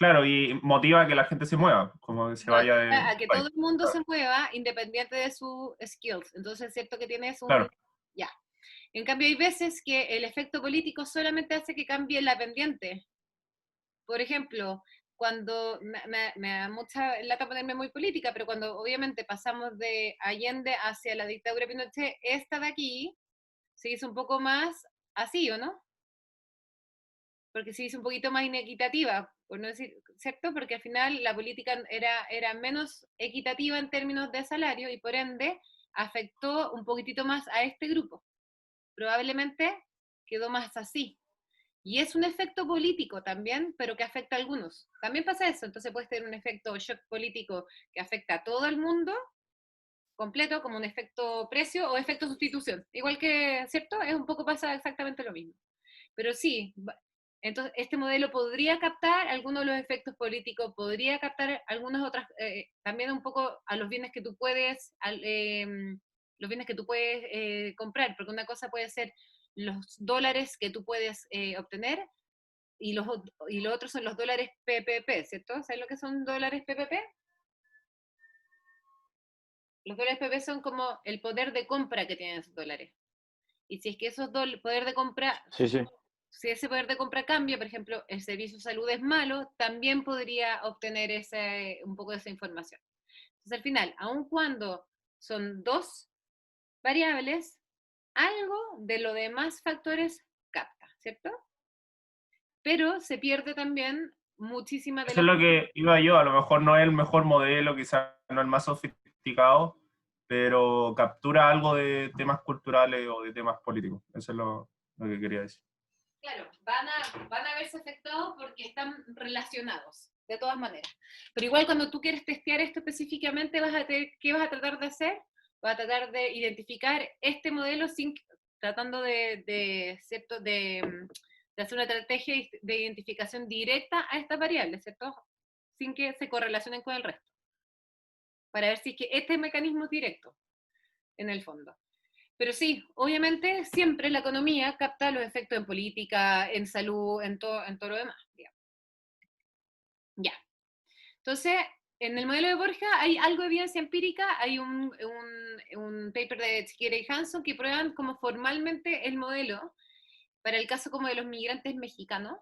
claro, y motiva a que la gente se mueva, como que se vaya Motiva del a que todo país. el mundo Claro, se mueva independiente de sus skills. Entonces es cierto que tienes un... claro. Ya. En cambio, hay veces que el efecto político solamente hace que cambie la pendiente. Por ejemplo, cuando me da mucha lata ponerme muy política, pero cuando obviamente pasamos de Allende hacia la dictadura de Pinochet, esta de aquí se hizo un poco más así, ¿o no? porque se hizo un poquito más inequitativa, por no decir, ¿cierto? Porque al final la política era menos equitativa en términos de salario y por ende afectó un poquitito más a este grupo. Probablemente quedó más así. Y es un efecto político también, pero que afecta a algunos. También pasa eso, entonces puede tener un efecto shock político que afecta a todo el mundo completo, como un efecto precio o efecto sustitución. Igual que, ¿cierto? Es un poco pasa exactamente lo mismo. Pero sí, entonces este modelo podría captar algunos de los efectos políticos, podría captar algunas otras, también un poco a los bienes que tú puedes, los bienes que tú puedes comprar, porque una cosa puede ser los dólares que tú puedes obtener y lo otro son los dólares PPP, ¿cierto? ¿Sabes lo que son dólares PPP? Los dólares PPP son como el poder de compra que tienen esos dólares. Y si es que esos poder de compra, Sí, sí. si ese poder de compra cambia, por ejemplo, el servicio de salud es malo, también podría obtener un poco de esa información. Entonces, al final, aun cuando son dos variables, algo de los demás factores capta, ¿cierto? Pero se pierde también muchísima de Eso es lo que iba yo, a lo mejor no es el mejor modelo, quizás no el más sofisticado, pero captura algo de temas culturales o de temas políticos. Eso es lo que quería decir. Claro, van a verse afectados porque están relacionados, de todas maneras. Pero igual cuando tú quieres testear esto específicamente, ¿qué vas a tratar de hacer? Vas a tratar de identificar este modelo tratando ¿cierto? De hacer una estrategia de identificación directa a estas variables, ¿cierto? Sin que se correlacionen con el resto. Para ver si es que este mecanismo es directo, en el fondo. Pero sí, obviamente siempre la economía capta los efectos en política, en salud, en todo lo demás. Digamos. Ya. Entonces, en el modelo de Borja hay algo de evidencia empírica, hay un paper de Teixeira y Hanson que prueban como formalmente el modelo para el caso como de los migrantes mexicanos,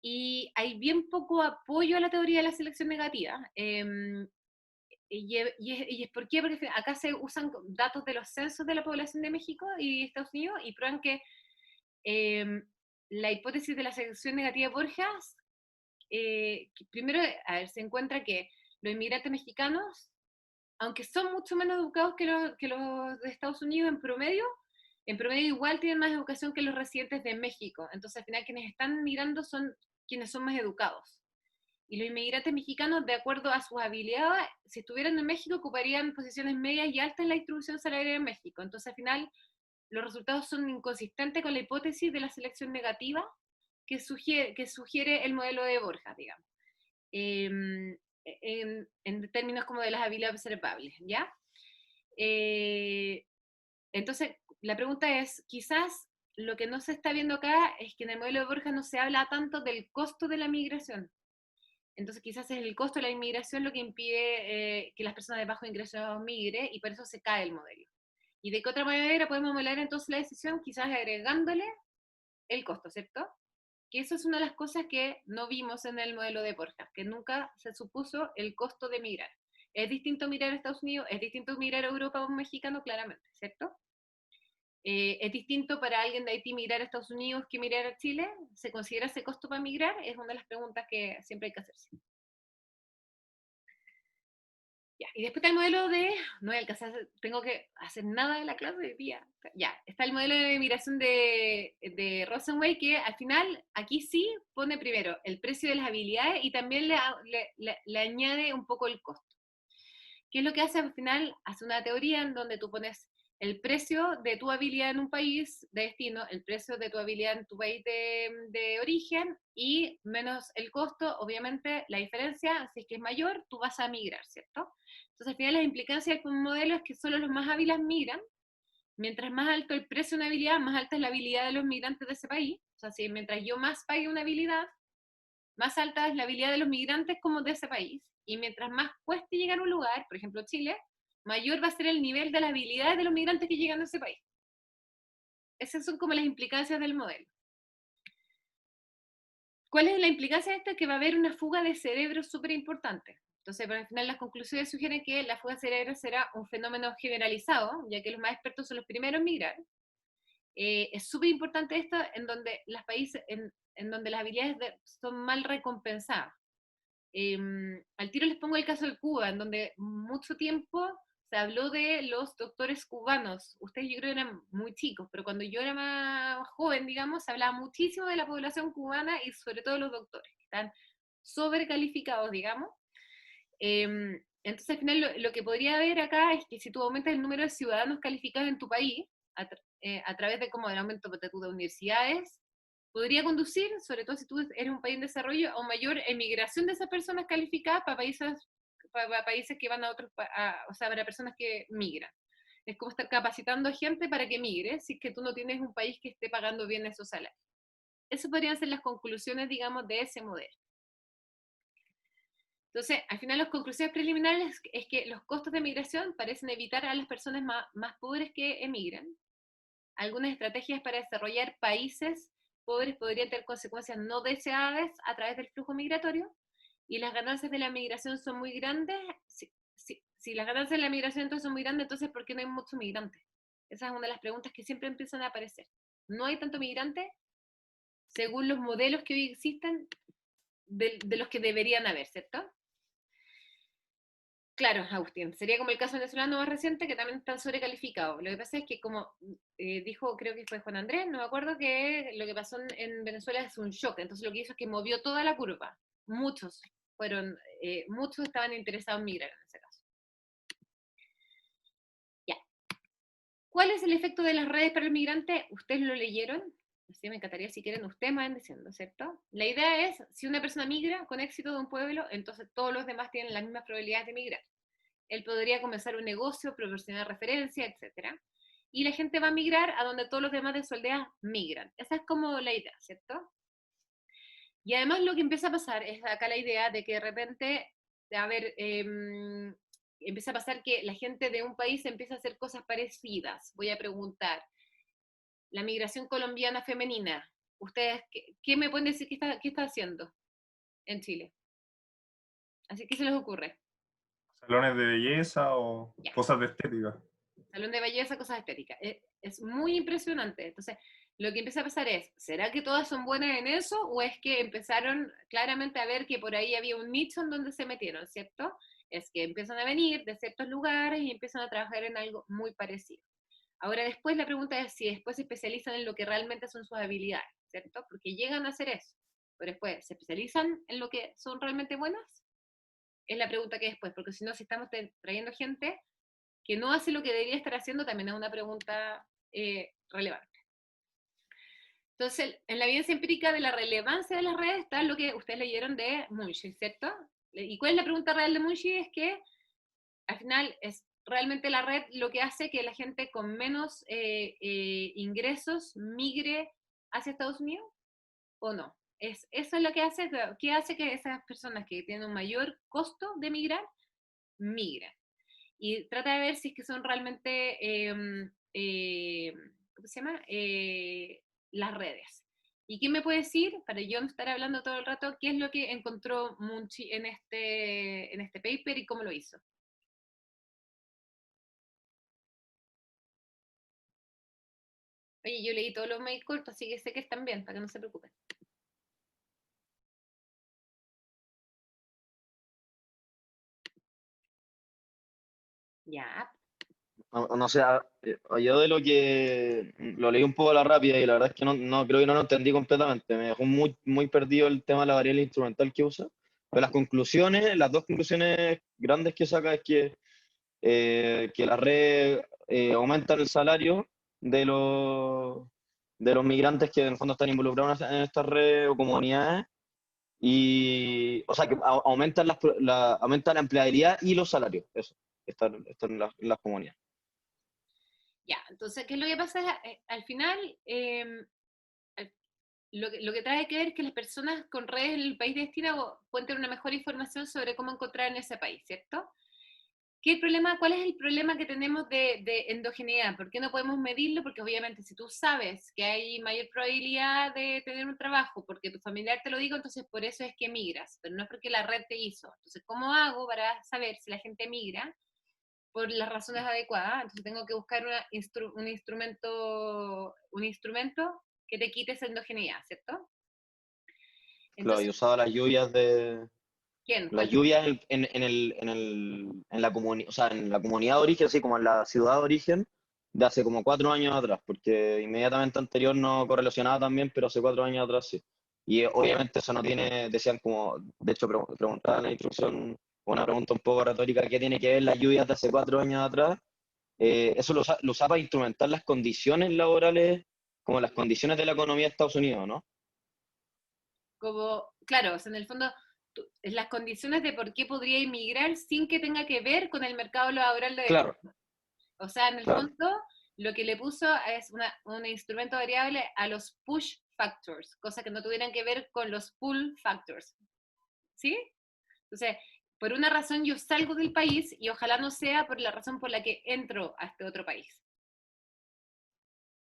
y hay bien poco apoyo a la teoría de la selección negativa. Y es por qué, porque acá se usan datos de los censos de la población de México y Estados Unidos y prueban que la hipótesis de la selección negativa de Borjas, que primero, a ver, se encuentra que los inmigrantes mexicanos, aunque son mucho menos educados que los de Estados Unidos en promedio igual tienen más educación que los residentes de México. Entonces, al final, quienes están migrando son quienes son más educados. Y los inmigrantes mexicanos, de acuerdo a sus habilidades, si estuvieran en México, ocuparían posiciones medias y altas en la distribución salarial en México. Entonces, al final, los resultados son inconsistentes con la hipótesis de la selección negativa que sugiere el modelo de Borja, digamos, en términos como de las habilidades observables, ¿ya? Entonces, la pregunta es, quizás lo que no se está viendo acá es que en el modelo de Borja no se habla tanto del costo de la migración. Entonces quizás es el costo de la inmigración lo que impide que las personas de bajo ingreso migren y por eso se cae el modelo. ¿Y de qué otra manera podemos modelar entonces la decisión? Quizás agregándole el costo, ¿cierto? Que eso es una de las cosas que no vimos en el modelo de Borja, que nunca se supuso el costo de migrar. Es distinto migrar a Estados Unidos, es distinto migrar a Europa a un mexicano, claramente, ¿cierto? ¿Es distinto para alguien de Haití migrar a Estados Unidos que migrar a Chile? ¿Se considera ese costo para migrar? Es una de las preguntas que siempre hay que hacerse. Ya, y después está el modelo no voy a alcanzar, tengo que hacer nada de la clase de día. Ya, está el modelo de migración de Rosenway, que al final aquí sí pone primero el precio de las habilidades y también le añade un poco el costo. ¿Qué es lo que hace al final? Hace una teoría en donde tú pones el precio de tu habilidad en un país de destino, el precio de tu habilidad en tu país de origen y menos el costo, obviamente la diferencia, si es que es mayor, tú vas a migrar, ¿cierto? Entonces al final las implicancias de un modelo es que solo los más hábiles migran, mientras más alto el precio de una habilidad, más alta es la habilidad de los migrantes de ese país, o sea, si mientras yo más pague una habilidad, más alta es la habilidad de los migrantes como de ese país, y mientras más cueste llegar a un lugar, por ejemplo Chile, mayor va a ser el nivel de las habilidades de los migrantes que llegan a ese país. Esas son como las implicancias del modelo. ¿Cuál es la implicancia de esto? Que va a haber una fuga de cerebros súper importante. Entonces, al final las conclusiones sugieren que la fuga de cerebros será un fenómeno generalizado, ya que los más expertos son los primeros en migrar, es súper importante esto en donde en donde las habilidades son mal recompensadas. Al tiro les pongo el caso de Cuba, en donde mucho tiempo se habló de los doctores cubanos. Ustedes yo creo eran muy chicos, pero cuando yo era más joven, digamos, se hablaba muchísimo de la población cubana y sobre todo de los doctores, que están sobrecalificados, digamos. Entonces, al final, lo que podría haber acá es que si tú aumentas el número de ciudadanos calificados en tu país, a través de como del aumento de universidades, podría conducir, sobre todo si tú eres un país en desarrollo, a una mayor emigración de esas personas calificadas para países que van a otros, o sea, para personas que migran. Es como estar capacitando a gente para que migre, si es que tú no tienes un país que esté pagando bien esos salarios. Esas podrían ser las conclusiones, digamos, de ese modelo. Entonces, al final las conclusiones preliminares es que los costos de migración parecen evitar a las personas más pobres que emigran. Algunas estrategias para desarrollar países pobres podrían tener consecuencias no deseadas a través del flujo migratorio, y las ganancias de la migración son muy grandes. Si las ganancias de la migración entonces son muy grandes, entonces ¿por qué no hay muchos migrantes? Esa es una de las preguntas que siempre empiezan a aparecer. ¿No hay tanto migrante según los modelos que hoy existen de los que deberían haber, cierto? Claro, Agustín, sería como el caso venezolano más reciente, que también están sobrecalificados. Lo que pasa es que, como dijo, creo que fue Juan Andrés, no me acuerdo, que lo que pasó en Venezuela es un shock. Entonces lo que hizo es que movió toda la curva. Muchos estaban interesados en migrar en ese caso. Ya. ¿Cuál es el efecto de las redes para el migrante? ¿Ustedes lo leyeron? Así me encantaría si quieren ustedes me van diciendo, ¿cierto? La idea es, si una persona migra con éxito de un pueblo, entonces todos los demás tienen las mismas probabilidades de migrar. Él podría comenzar un negocio, proporcionar referencia, etc. Y la gente va a migrar a donde todos los demás de su aldea migran. Esa es como la idea, ¿cierto? Y además lo que empieza a pasar es acá la idea de que de repente, empieza a pasar que la gente de un país empieza a hacer cosas parecidas. Voy a preguntar, la migración colombiana femenina, ¿ustedes qué me pueden decir qué está haciendo en Chile? Así que se les ocurre. ¿Salones de belleza o cosas de estética? Salón de belleza, cosas estéticas. Es muy impresionante. Entonces, lo que empieza a pasar es, ¿será que todas son buenas en eso? ¿O es que empezaron claramente a ver que por ahí había un nicho en donde se metieron, ¿cierto? Es que empiezan a venir de ciertos lugares y empiezan a trabajar en algo muy parecido. Ahora después la pregunta es si después se especializan en lo que realmente son sus habilidades, ¿cierto? Porque llegan a hacer eso, pero después, ¿se especializan en lo que son realmente buenas? Es la pregunta que después, porque si no, si estamos trayendo gente que no hace lo que debería estar haciendo, también es una pregunta relevante. Entonces, en la evidencia empírica de la relevancia de las redes está lo que ustedes leyeron de Munshi, ¿cierto? ¿Y cuál es la pregunta real de Munshi? Es que, al final, es realmente la red lo que hace que la gente con menos ingresos migre hacia Estados Unidos, ¿o no? Eso es lo que hace que esas personas que tienen un mayor costo de migrar, migren. Y trata de ver si es que son realmente, ¿cómo se llama? Las redes. ¿Y quién me puede decir, para yo no estar hablando todo el rato, qué es lo que encontró Munchi en este paper y cómo lo hizo? Oye, yo leí todos los mails cortos, así que sé que están bien, para que no se preocupen. Ya. No sé, yo de lo que lo leí un poco a la rápida y la verdad es que no creo que no lo entendí completamente. Me dejó muy perdido el tema de la variable instrumental que usa. Pero las dos conclusiones grandes que saca es que la red aumenta el salario de los migrantes que en el fondo están involucrados en esta red o comunidades. Y, o sea, que aumenta aumenta la empleabilidad y los salarios. Eso, están en las comunidades. Ya, entonces, ¿qué es lo que pasa? Al final, lo que trae que ver es que las personas con redes en el país de destino pueden tener una mejor información sobre cómo encontrar en ese país, ¿cierto? ¿Cuál es el problema que tenemos de endogeneidad? ¿Por qué no podemos medirlo? Porque obviamente si tú sabes que hay mayor probabilidad de tener un trabajo, porque tu familiar te lo dijo, entonces por eso es que migras, pero no es porque la red te hizo. Entonces, ¿cómo hago para saber si la gente migra? por las razones adecuadas, entonces tengo que buscar un instrumento que te quite esa endogeneidad, ¿cierto? Claro, y Entonces, usaba ¿quién? las ¿Cuál? lluvias en la comunidad, o sea, en la comunidad de origen, así como en la ciudad de origen, de hace como 4 años atrás, porque inmediatamente anterior no correlacionaba también, pero hace 4 años atrás sí. Y obviamente eso no tiene, decían como, de hecho preguntaba en la instrucción, una pregunta un poco retórica, ¿qué tiene que ver las lluvias de hace 4 años atrás? Eso lo usaba para instrumentar las condiciones laborales, como las condiciones de la economía de Estados Unidos, ¿no? Como, claro, o sea, en el fondo, las condiciones de por qué podría inmigrar sin que tenga que ver con el mercado laboral de Claro, turno. O sea, en el claro. fondo, lo que le puso es un instrumento variable a los push factors, cosa que no tuvieran que ver con los pull factors. ¿Sí? Entonces, por una razón yo salgo del país y ojalá no sea por la razón por la que entro a este otro país.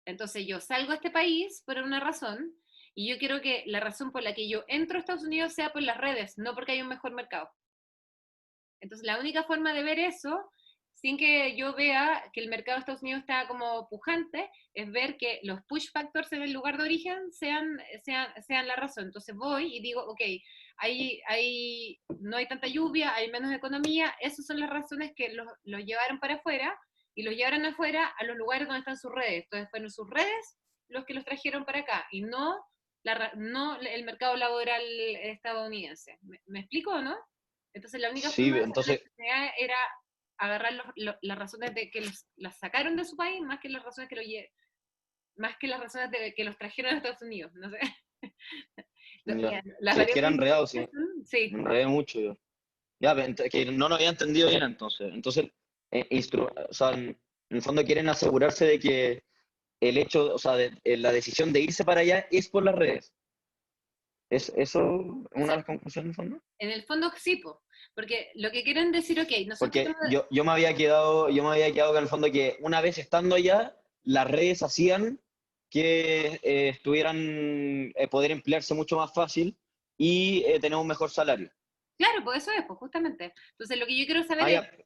Entonces yo salgo a este país por una razón y yo quiero que la razón por la que yo entro a Estados Unidos sea por las redes, no porque hay un mejor mercado. Entonces la única forma de ver eso, sin que yo vea que el mercado de Estados Unidos está como pujante, es ver que los push factors en el lugar de origen sean la razón. Entonces voy y digo, ok, no hay tanta lluvia, hay menos economía, esas son las razones que los llevaron para afuera y los llevaron afuera a los lugares donde están sus redes. Entonces fueron sus redes los que los trajeron para acá y no el mercado laboral estadounidense. ¿Me explico o no? Entonces la única Sí, forma de saber la entonces, enfermedad era agarrar las razones de que las sacaron de su país, más que las razones más que las razones de que los trajeron a Estados Unidos, no sé. ya. Las Sí, es que era variables enredado, sí, sí, me enredé mucho yo. Ya, pero que no lo había entendido bien entonces. Entonces, o sea, en el fondo quieren asegurarse de que el hecho, o sea, la decisión de irse para allá es por las redes. ¿Es eso una de las conclusiones, en el fondo? en el fondo sí, porque lo que quieren decir, ok, nosotros Porque tenemos, yo me había quedado que en el fondo que una vez estando allá, las redes hacían que poder emplearse mucho más fácil y tener un mejor salario. claro, pues eso es, pues justamente. Entonces lo que yo quiero saber Ah, es, ya.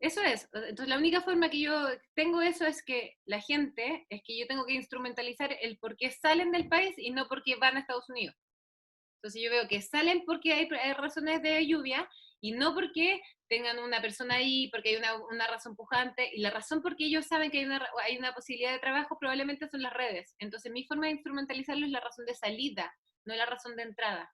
eso es. Entonces la única forma que yo tengo eso es que la gente, es que yo tengo que instrumentalizar el por qué salen del país y no porque van a Estados Unidos. Entonces yo veo que salen porque hay razones de lluvia y no porque tengan una persona ahí, porque hay una razón pujante, y la razón por qué ellos saben que hay una posibilidad de trabajo probablemente son las redes. Entonces mi forma de instrumentalizarlo es la razón de salida, no la razón de entrada.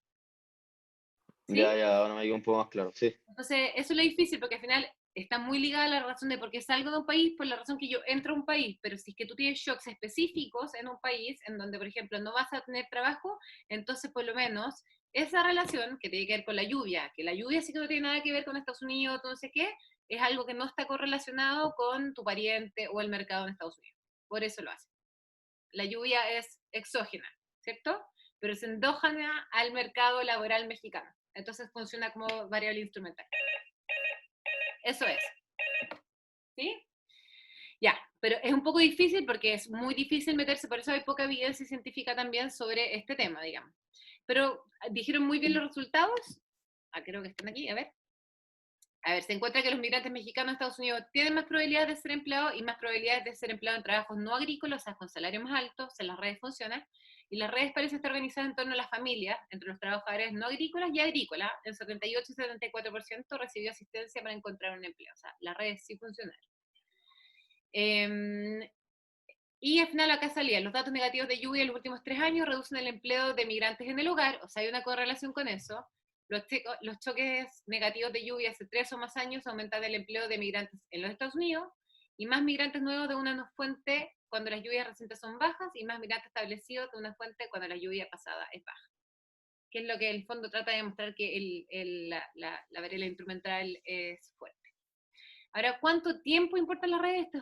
Ya, ¿Sí? ya, ahora me quedó un poco más claro, sí. Entonces eso es lo difícil porque al final está muy ligada a la razón de por qué salgo de un país por la razón que yo entro a un país, pero si es que tú tienes shocks específicos en un país en donde, por ejemplo, no vas a tener trabajo, entonces por lo menos esa relación que tiene que ver con la lluvia, que la lluvia sí que no tiene nada que ver con Estados Unidos, no sé qué, es algo que no está correlacionado con tu pariente o el mercado en Estados Unidos. Por eso lo hace. La lluvia es exógena, ¿cierto? Pero es endógena al mercado laboral mexicano. Entonces funciona como variable instrumental. Eso es. ¿Sí? Ya, pero es un poco difícil porque es muy difícil meterse, por eso hay poca evidencia científica también sobre este tema, digamos. Pero dijeron muy bien los resultados. Ah, creo que están aquí, a ver. A ver, se encuentra que los migrantes mexicanos a Estados Unidos tienen más probabilidades de ser empleados y más probabilidades de ser empleados en trabajos no agrícolas, o sea, con salarios más altos, en las redes funcionan, y las redes parecen estar organizadas en torno a las familias, entre los trabajadores no agrícolas y agrícolas, el 78 y 74% recibió asistencia para encontrar un empleo, o sea, las redes sí funcionan. Y al final acá salía, los datos negativos de lluvia en los últimos 3 años reducen el empleo de migrantes en el hogar, o sea, hay una correlación con eso. Los choques negativos de lluvia hace 3 o más años aumentan el empleo de migrantes en los Estados Unidos, y más migrantes nuevos de una fuente cuando las lluvias recientes son bajas, y más migrantes establecidos de una fuente cuando la lluvia pasada es baja. Que es lo que el fondo trata de demostrar que la variable instrumental es fuerte. Ahora, ¿cuánto tiempo importan las redes? Esto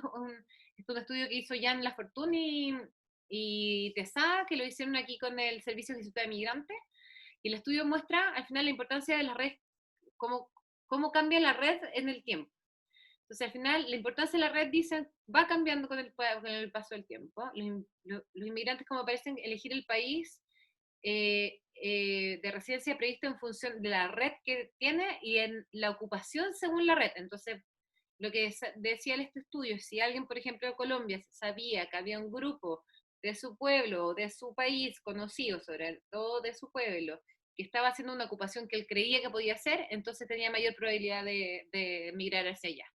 es un estudio que hizo Jan Lafortune y Tesada, que lo hicieron aquí con el Servicio de Instituto de Migrantes, y el estudio muestra al final la importancia de las redes, cómo cambia la red en el tiempo. Entonces, al final, la importancia de la red, dicen, va cambiando con el paso del tiempo. Los inmigrantes, como parecen, elegir el país de residencia previsto en función de la red que tiene y en la ocupación según la red. Entonces, lo que decía este estudio, si alguien, por ejemplo, de Colombia sabía que había un grupo de su pueblo o de su país conocido, sobre todo de su pueblo, que estaba haciendo una ocupación que él creía que podía hacer, entonces tenía mayor probabilidad de migrar hacia allá.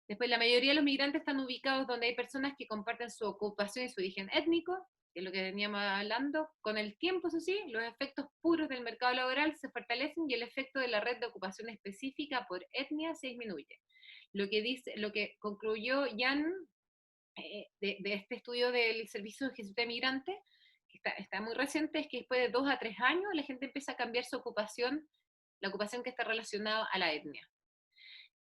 Después, la mayoría de los migrantes están ubicados donde hay personas que comparten su ocupación y su origen étnico, que es lo que veníamos hablando. Con el tiempo, eso sí, los efectos puros del mercado laboral se fortalecen y el efecto de la red de ocupación específica por etnia se disminuye. Lo que concluyó Jan de este estudio del Servicio de Gestión de Migrantes, que está muy reciente, es que después de 2 a 3 años la gente empieza a cambiar su ocupación, la ocupación que está relacionada a la etnia.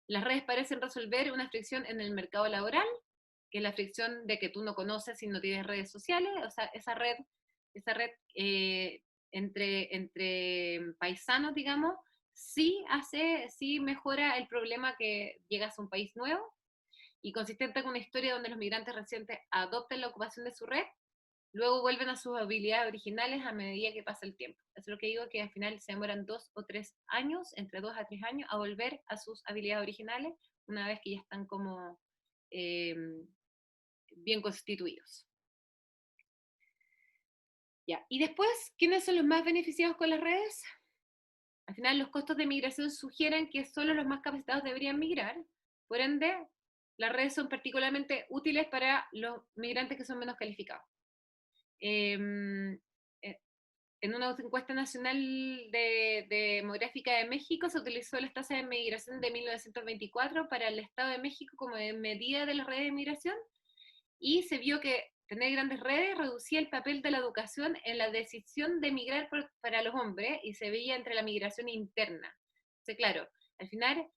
Las redes parecen resolver una fricción en el mercado laboral, que es la fricción de que tú no conoces si no tienes redes sociales, o sea, esa red entre paisanos, digamos, sí mejora el problema que llegas a un país nuevo, y consistente con una historia donde los migrantes recientes adoptan la ocupación de su red, luego vuelven a sus habilidades originales a medida que pasa el tiempo. Eso es lo que digo, que al final se demoran 2 o 3 años, entre 2 a 3 años, a volver a sus habilidades originales, una vez que ya están como bien constituidos. Ya. Y después, ¿quiénes son los más beneficiados con las redes? Al final, los costos de migración sugieren que solo los más capacitados deberían migrar, por ende, las redes son particularmente útiles para los migrantes que son menos calificados. En una encuesta nacional demográfica de México se utilizó las tasas de migración de 1924 para el Estado de México como medida de las redes de migración, y se vio que tener grandes redes reducía el papel de la educación en la decisión de migrar para los hombres, y se veía entre la migración interna. Entonces, claro, al final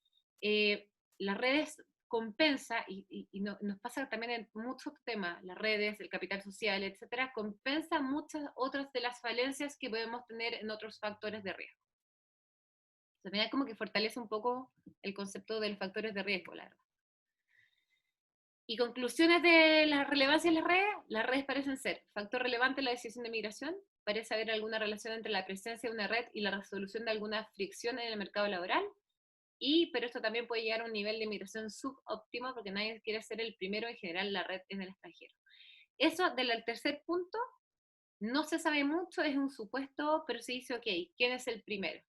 las redes compensa, y nos pasa también en muchos temas, las redes, el capital social, etcétera, compensa muchas otras de las falencias que podemos tener en otros factores de riesgo. O sea, como que fortalece un poco el concepto de los factores de riesgo, la verdad. Y conclusiones de la relevancia de las redes parecen ser factor relevante en la decisión de migración, parece haber alguna relación entre la presencia de una red y la resolución de alguna fricción en el mercado laboral, pero esto también puede llegar a un nivel de migración subóptimo porque nadie quiere ser el primero en generar la red en el extranjero. Eso del tercer punto no se sabe mucho, es un supuesto, pero se dice, ok, ¿quién es el primero?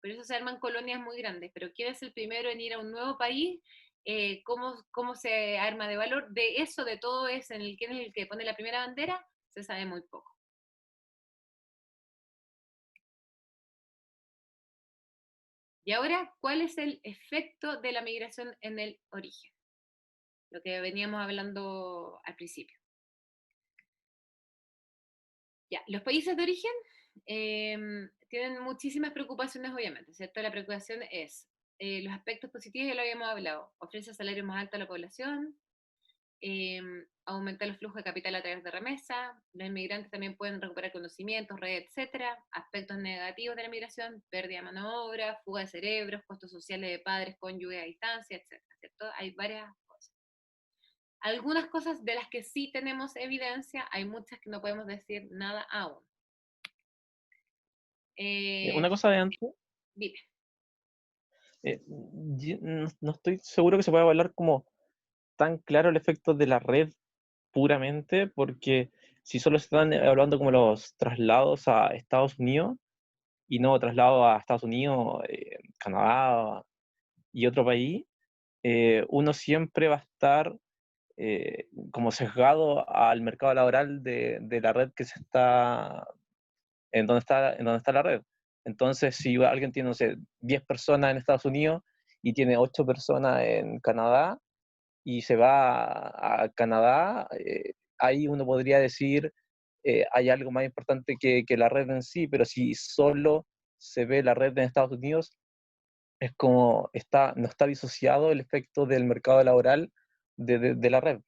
Por eso se arman colonias muy grandes, pero ¿quién es el primero en ir a un nuevo país? ¿Cómo se arma de valor? De eso, de todo eso, quién es el que pone la primera bandera, se sabe muy poco. Y ahora, ¿cuál es el efecto de la migración en el origen? Lo que veníamos hablando al principio. Ya, los países de origen tienen muchísimas preocupaciones, obviamente, ¿cierto? La preocupación es los aspectos positivos, ya lo habíamos hablado, ofrece salarios más altos a la población, aumenta los flujos de capital a través de remesa, los inmigrantes también pueden recuperar conocimientos, redes, etcétera. Aspectos negativos de la migración: pérdida de mano de obra, fuga de cerebros, costos sociales de padres, cónyuges a distancia, etcétera, ¿cierto? Hay varias cosas. Algunas cosas de las que sí tenemos evidencia, hay muchas que no podemos decir nada aún. Una cosa de antes, Dime. no estoy seguro que se pueda hablar como tan claro el efecto de la red puramente, porque si solo se están hablando como los traslados a Estados Unidos, y no traslados a Estados Unidos, Canadá y otro país, uno siempre va a estar como sesgado al mercado laboral de la red que se está, en donde está la red. Entonces, si alguien tiene, no sé, 10 personas en Estados Unidos y tiene 8 personas en Canadá, y se va a Canadá, ahí uno podría decir, hay algo más importante que la red en sí, pero si solo se ve la red en Estados Unidos, es como no está disociado el efecto del mercado laboral de la red.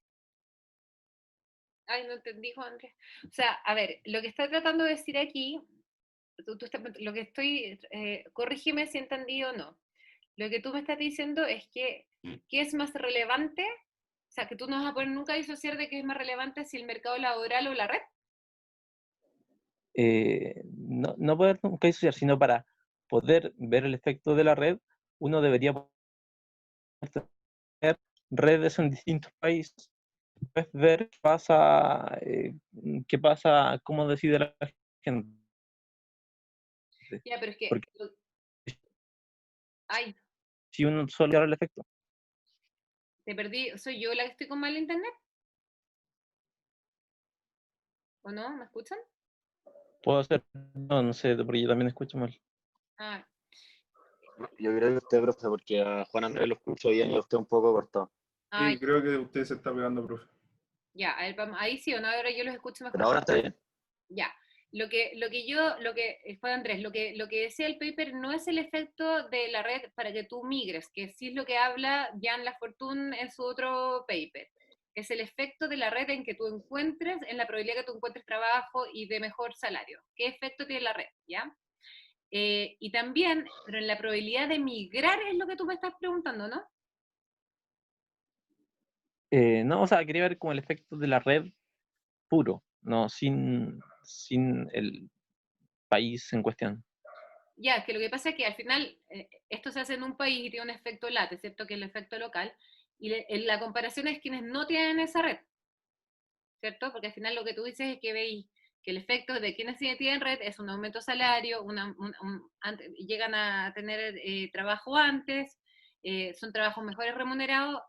Ay, no entendí, Juan Andrés. O sea, a ver, lo que está tratando de decir aquí, lo que estoy, corrígeme si entendí o no. Lo que tú me estás diciendo es que, ¿qué es más relevante? O sea, que tú no vas a poder nunca disociar de qué es más relevante, si el mercado laboral o la red. No poder nunca disociar, sino para poder ver el efecto de la red, uno debería redes en distintos países, puedes ver qué pasa, cómo decide la gente. Ya, pero es que... Porque Ay, si uno solo el efecto, te perdí. ¿Soy yo la que estoy con mal internet? ¿O no? ¿Me escuchan? puedo hacer, no sé, porque yo también escucho mal. Ah, Yo creo que usted, profe, porque a Juan Andrés lo escucho bien y a usted un poco cortado. ay, Sí, creo que usted se está pegando, profe. ya, a ver, ahí sí o no, ahora yo los escucho Pero mejor. ahora está bien. Ya. Fue Andrés, lo que decía el paper no es el efecto de la red para que tú migres, que sí es lo que habla Jan Lafortune en su otro paper. Es el efecto de la red en que tú encuentres, en la probabilidad que tú encuentres trabajo y de mejor salario. ¿Qué efecto tiene la red? ¿Ya? Y también, pero en la probabilidad de migrar es lo que tú me estás preguntando, ¿no? No, o sea, quería ver como el efecto de la red puro, no sin el país en cuestión. Ya, es que lo que pasa es que al final esto se hace en un país y tiene un efecto late, ¿cierto? Que es el efecto local. Y la comparación es quienes no tienen esa red, ¿cierto? Porque al final lo que tú dices es que veis que el efecto de quienes sí tienen red es un aumento de salario, llegan a tener trabajo antes, son trabajos mejores remunerados,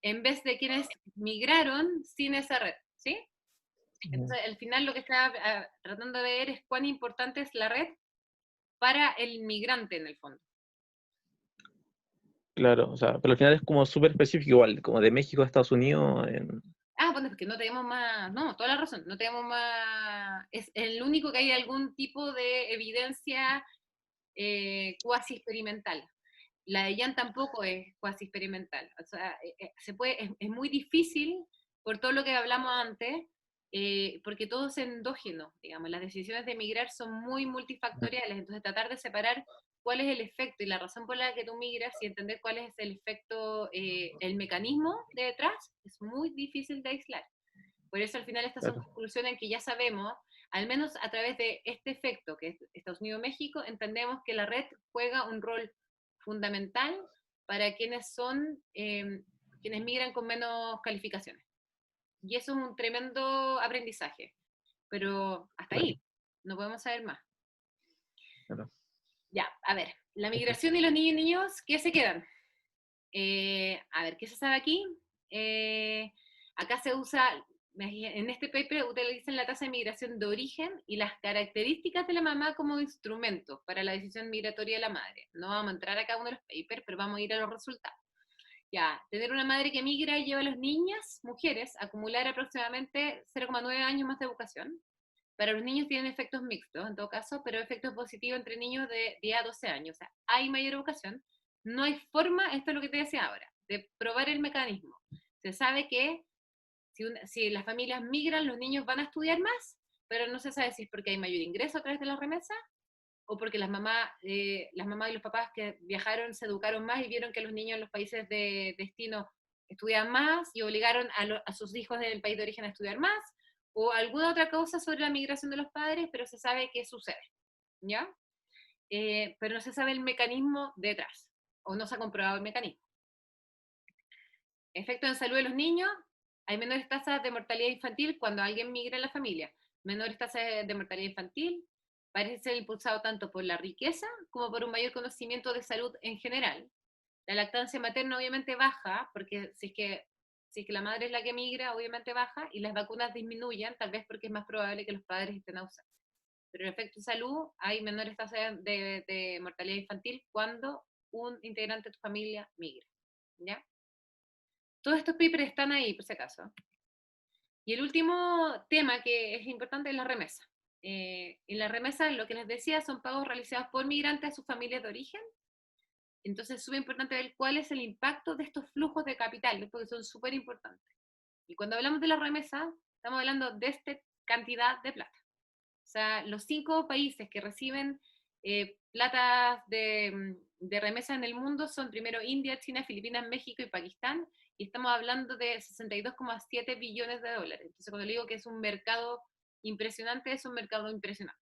en vez de quienes migraron sin esa red, ¿sí? Entonces, al final lo que está tratando de ver es cuán importante es la red para el migrante en el fondo. Claro, o sea, pero al final es como súper específico igual, como de México a Estados Unidos. Ah, bueno, porque no tenemos más, no, toda la razón, no tenemos más, es el único que hay algún tipo de evidencia cuasi experimental. La de Jan tampoco es cuasi experimental. O sea, es muy difícil, por todo lo que hablamos antes, porque todo es endógeno, digamos, las decisiones de emigrar son muy multifactoriales, entonces tratar de separar cuál es el efecto y la razón por la que tú migras y entender cuál es el efecto, el mecanismo de detrás, es muy difícil de aislar. Por eso al final estas son Claro. conclusiones que ya sabemos, al menos a través de este efecto que es Estados Unidos-México, entendemos que la red juega un rol fundamental para quienes son, quienes migran con menos calificaciones. Y eso es un tremendo aprendizaje, pero hasta Claro, ahí, no podemos saber más. claro. Ya, a ver, la migración y los niños, ¿qué se quedan? A ver, ¿qué se sabe aquí? Acá se usa, en este paper utilizan la tasa de migración de origen y las características de la mamá como instrumento para la decisión migratoria de la madre. No vamos a entrar a cada uno de los papers, pero vamos a ir a los resultados. Ya, tener una madre que migra lleva a las niñas, mujeres, a acumular aproximadamente 0,9 años más de educación. Para los niños tienen efectos mixtos, en todo caso, pero efectos positivos entre niños de 10 a 12 años. O sea, hay mayor educación. No hay forma, esto es lo que te decía ahora, de probar el mecanismo. Se sabe que si las familias migran, los niños van a estudiar más, pero no se sabe si es porque hay mayor ingreso a través de la remesa o porque las mamás y los papás que viajaron se educaron más y vieron que los niños en los países de destino estudian más y obligaron a sus hijos en el país de origen a estudiar más, o alguna otra cosa sobre la migración de los padres, pero se sabe qué sucede, ¿ya? Pero no se sabe el mecanismo detrás, o no se ha comprobado el mecanismo. Efecto en salud de los niños, hay menores tasas de mortalidad infantil cuando alguien migra en la familia. Menores tasas de mortalidad infantil, parece ser impulsado tanto por la riqueza como por un mayor conocimiento de salud en general. La lactancia materna obviamente baja, porque si es que la madre es la que migra, obviamente baja, y las vacunas disminuyen, tal vez porque es más probable que los padres estén ausentes. Pero en efecto de salud, hay menores tasas de mortalidad infantil cuando un integrante de tu familia migra. ¿Ya? Todos estos papers están ahí, por si acaso. Y el último tema que es importante es la remesa. En la remesa, lo que les decía, son pagos realizados por migrantes a sus familias de origen. Entonces es súper importante ver cuál es el impacto de estos flujos de capital, porque son súper importantes. Y cuando hablamos de la remesa, estamos hablando de esta cantidad de plata. O sea, los 5 países que reciben plata de remesa en el mundo son primero India, China, Filipinas, México y Pakistán, y estamos hablando de 62,7 billones de dólares. Entonces, cuando le digo que es un mercado impresionante, es un mercado impresionante.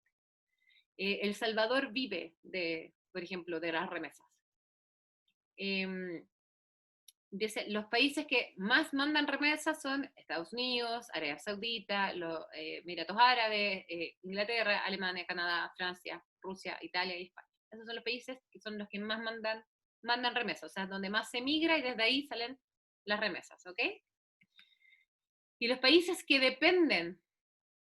El Salvador vive, por ejemplo, de las remesas. Dice, los países que más mandan remesas son Estados Unidos, Arabia Saudita, los Emiratos Árabes, Inglaterra, Alemania, Canadá, Francia, Rusia, Italia y España. Esos son los países que son los que más mandan remesas, o sea, donde más se migra y desde ahí salen las remesas, ¿ok? Y los países que dependen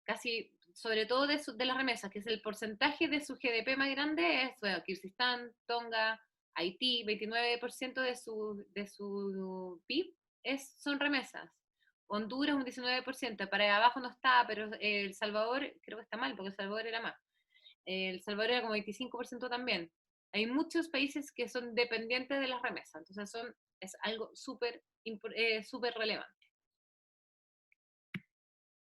casi, sobre todo de las remesas, que es el porcentaje de su GDP más grande, es, bueno, Kirguistán, Tonga, Haití, 29% de su PIB son remesas. Honduras un 19%, para abajo no está, pero El Salvador creo que está mal, porque El Salvador era más. El Salvador era como 25% también. Hay muchos países que son dependientes de las remesas, entonces es algo súper relevante.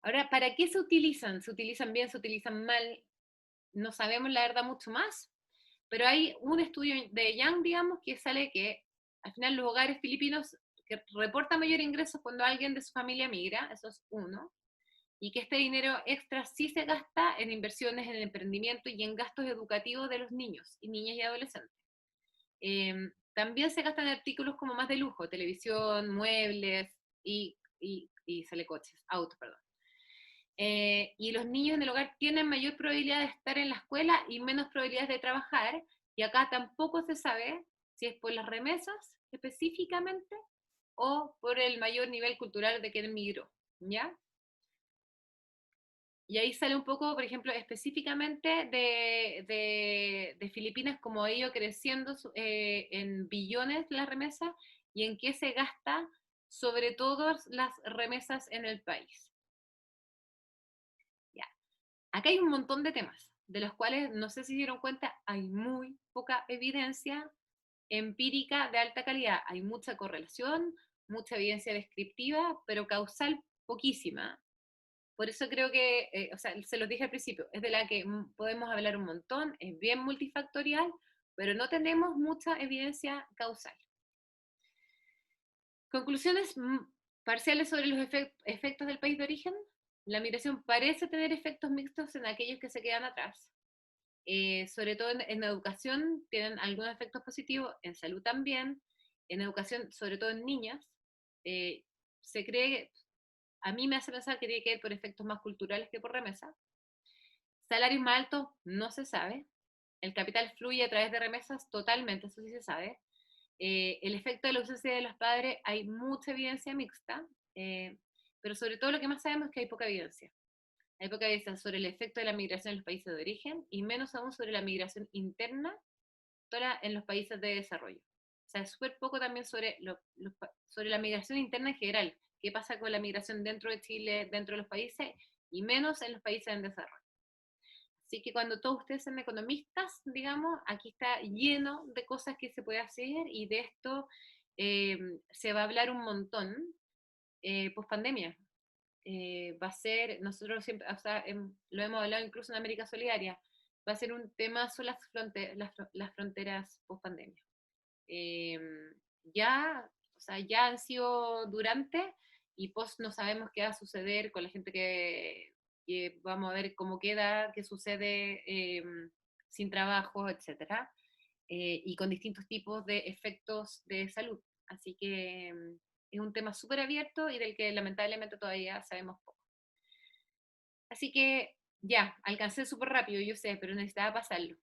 Ahora, ¿para qué se utilizan? ¿Se utilizan bien, se utilizan mal? No sabemos la verdad mucho más, pero hay un estudio de Young, digamos, que sale que al final los hogares filipinos que reportan mayor ingresos cuando alguien de su familia migra, eso es uno, y que este dinero extra sí se gasta en inversiones, en emprendimiento y en gastos educativos de los niños y niñas y adolescentes. También se gastan en artículos como más de lujo, televisión, muebles y sale coches, autos, perdón. Y los niños en el hogar tienen mayor probabilidad de estar en la escuela y menos probabilidades de trabajar, y acá tampoco se sabe si es por las remesas específicamente o por el mayor nivel cultural de quien migró, ¿ya? Y ahí sale un poco, por ejemplo, específicamente de Filipinas, como ha ido creciendo en billones las remesas y en qué se gasta sobre todo las remesas en el país. Ya. Acá hay un montón de temas, de los cuales no sé si se dieron cuenta, hay muy poca evidencia empírica de alta calidad. Hay mucha correlación, mucha evidencia descriptiva, pero causal poquísima. Por eso creo que, o sea, se los dije al principio, es de la que podemos hablar un montón, es bien multifactorial, pero no tenemos mucha evidencia causal. Conclusiones parciales sobre los efectos del país de origen. La migración parece tener efectos mixtos en aquellos que se quedan atrás. Sobre todo en educación tienen algunos efectos positivos, en salud también, en educación, sobre todo en niñas. Se cree, a mí me hace pensar que tiene que ver por efectos más culturales que por remesa. Salarios más altos, no se sabe. El capital fluye a través de remesas, totalmente, eso sí se sabe. El efecto de la ausencia de los padres, hay mucha evidencia mixta, pero sobre todo lo que más sabemos es que hay poca evidencia. Hay poca evidencia sobre el efecto de la migración en los países de origen y menos aún sobre la migración interna en los países de desarrollo. O sea, es súper poco también sobre la migración interna en general, qué pasa con la migración dentro de Chile, dentro de los países, y menos en los países en desarrollo. Así que cuando todos ustedes sean economistas, digamos, aquí está lleno de cosas que se puede hacer y de esto se va a hablar un montón post pandemia. Va a ser, nosotros siempre, o sea, lo hemos hablado incluso en América Solidaria, va a ser un tema son las fronteras post pandemia. Ya, o sea, ya han sido durante y post no sabemos qué va a suceder con la gente que vamos a ver cómo queda, qué sucede sin trabajo, etcétera, y con distintos tipos de efectos de salud. Así que es un tema súper abierto y del que lamentablemente todavía sabemos poco. Así que ya, alcancé súper rápido, yo sé, pero necesitaba pasarlo.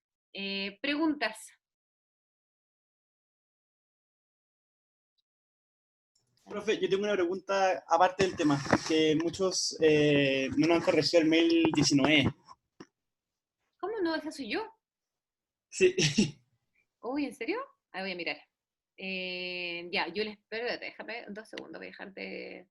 Preguntas. Profe, yo tengo una pregunta aparte del tema, que muchos no nos han corregido el mail 19. ¿Cómo no? ¿Esa soy yo? Sí. Uy, ¿en serio? Ahí voy a mirar. Ya, yo les espero, déjame 2 segundos, voy a dejar de...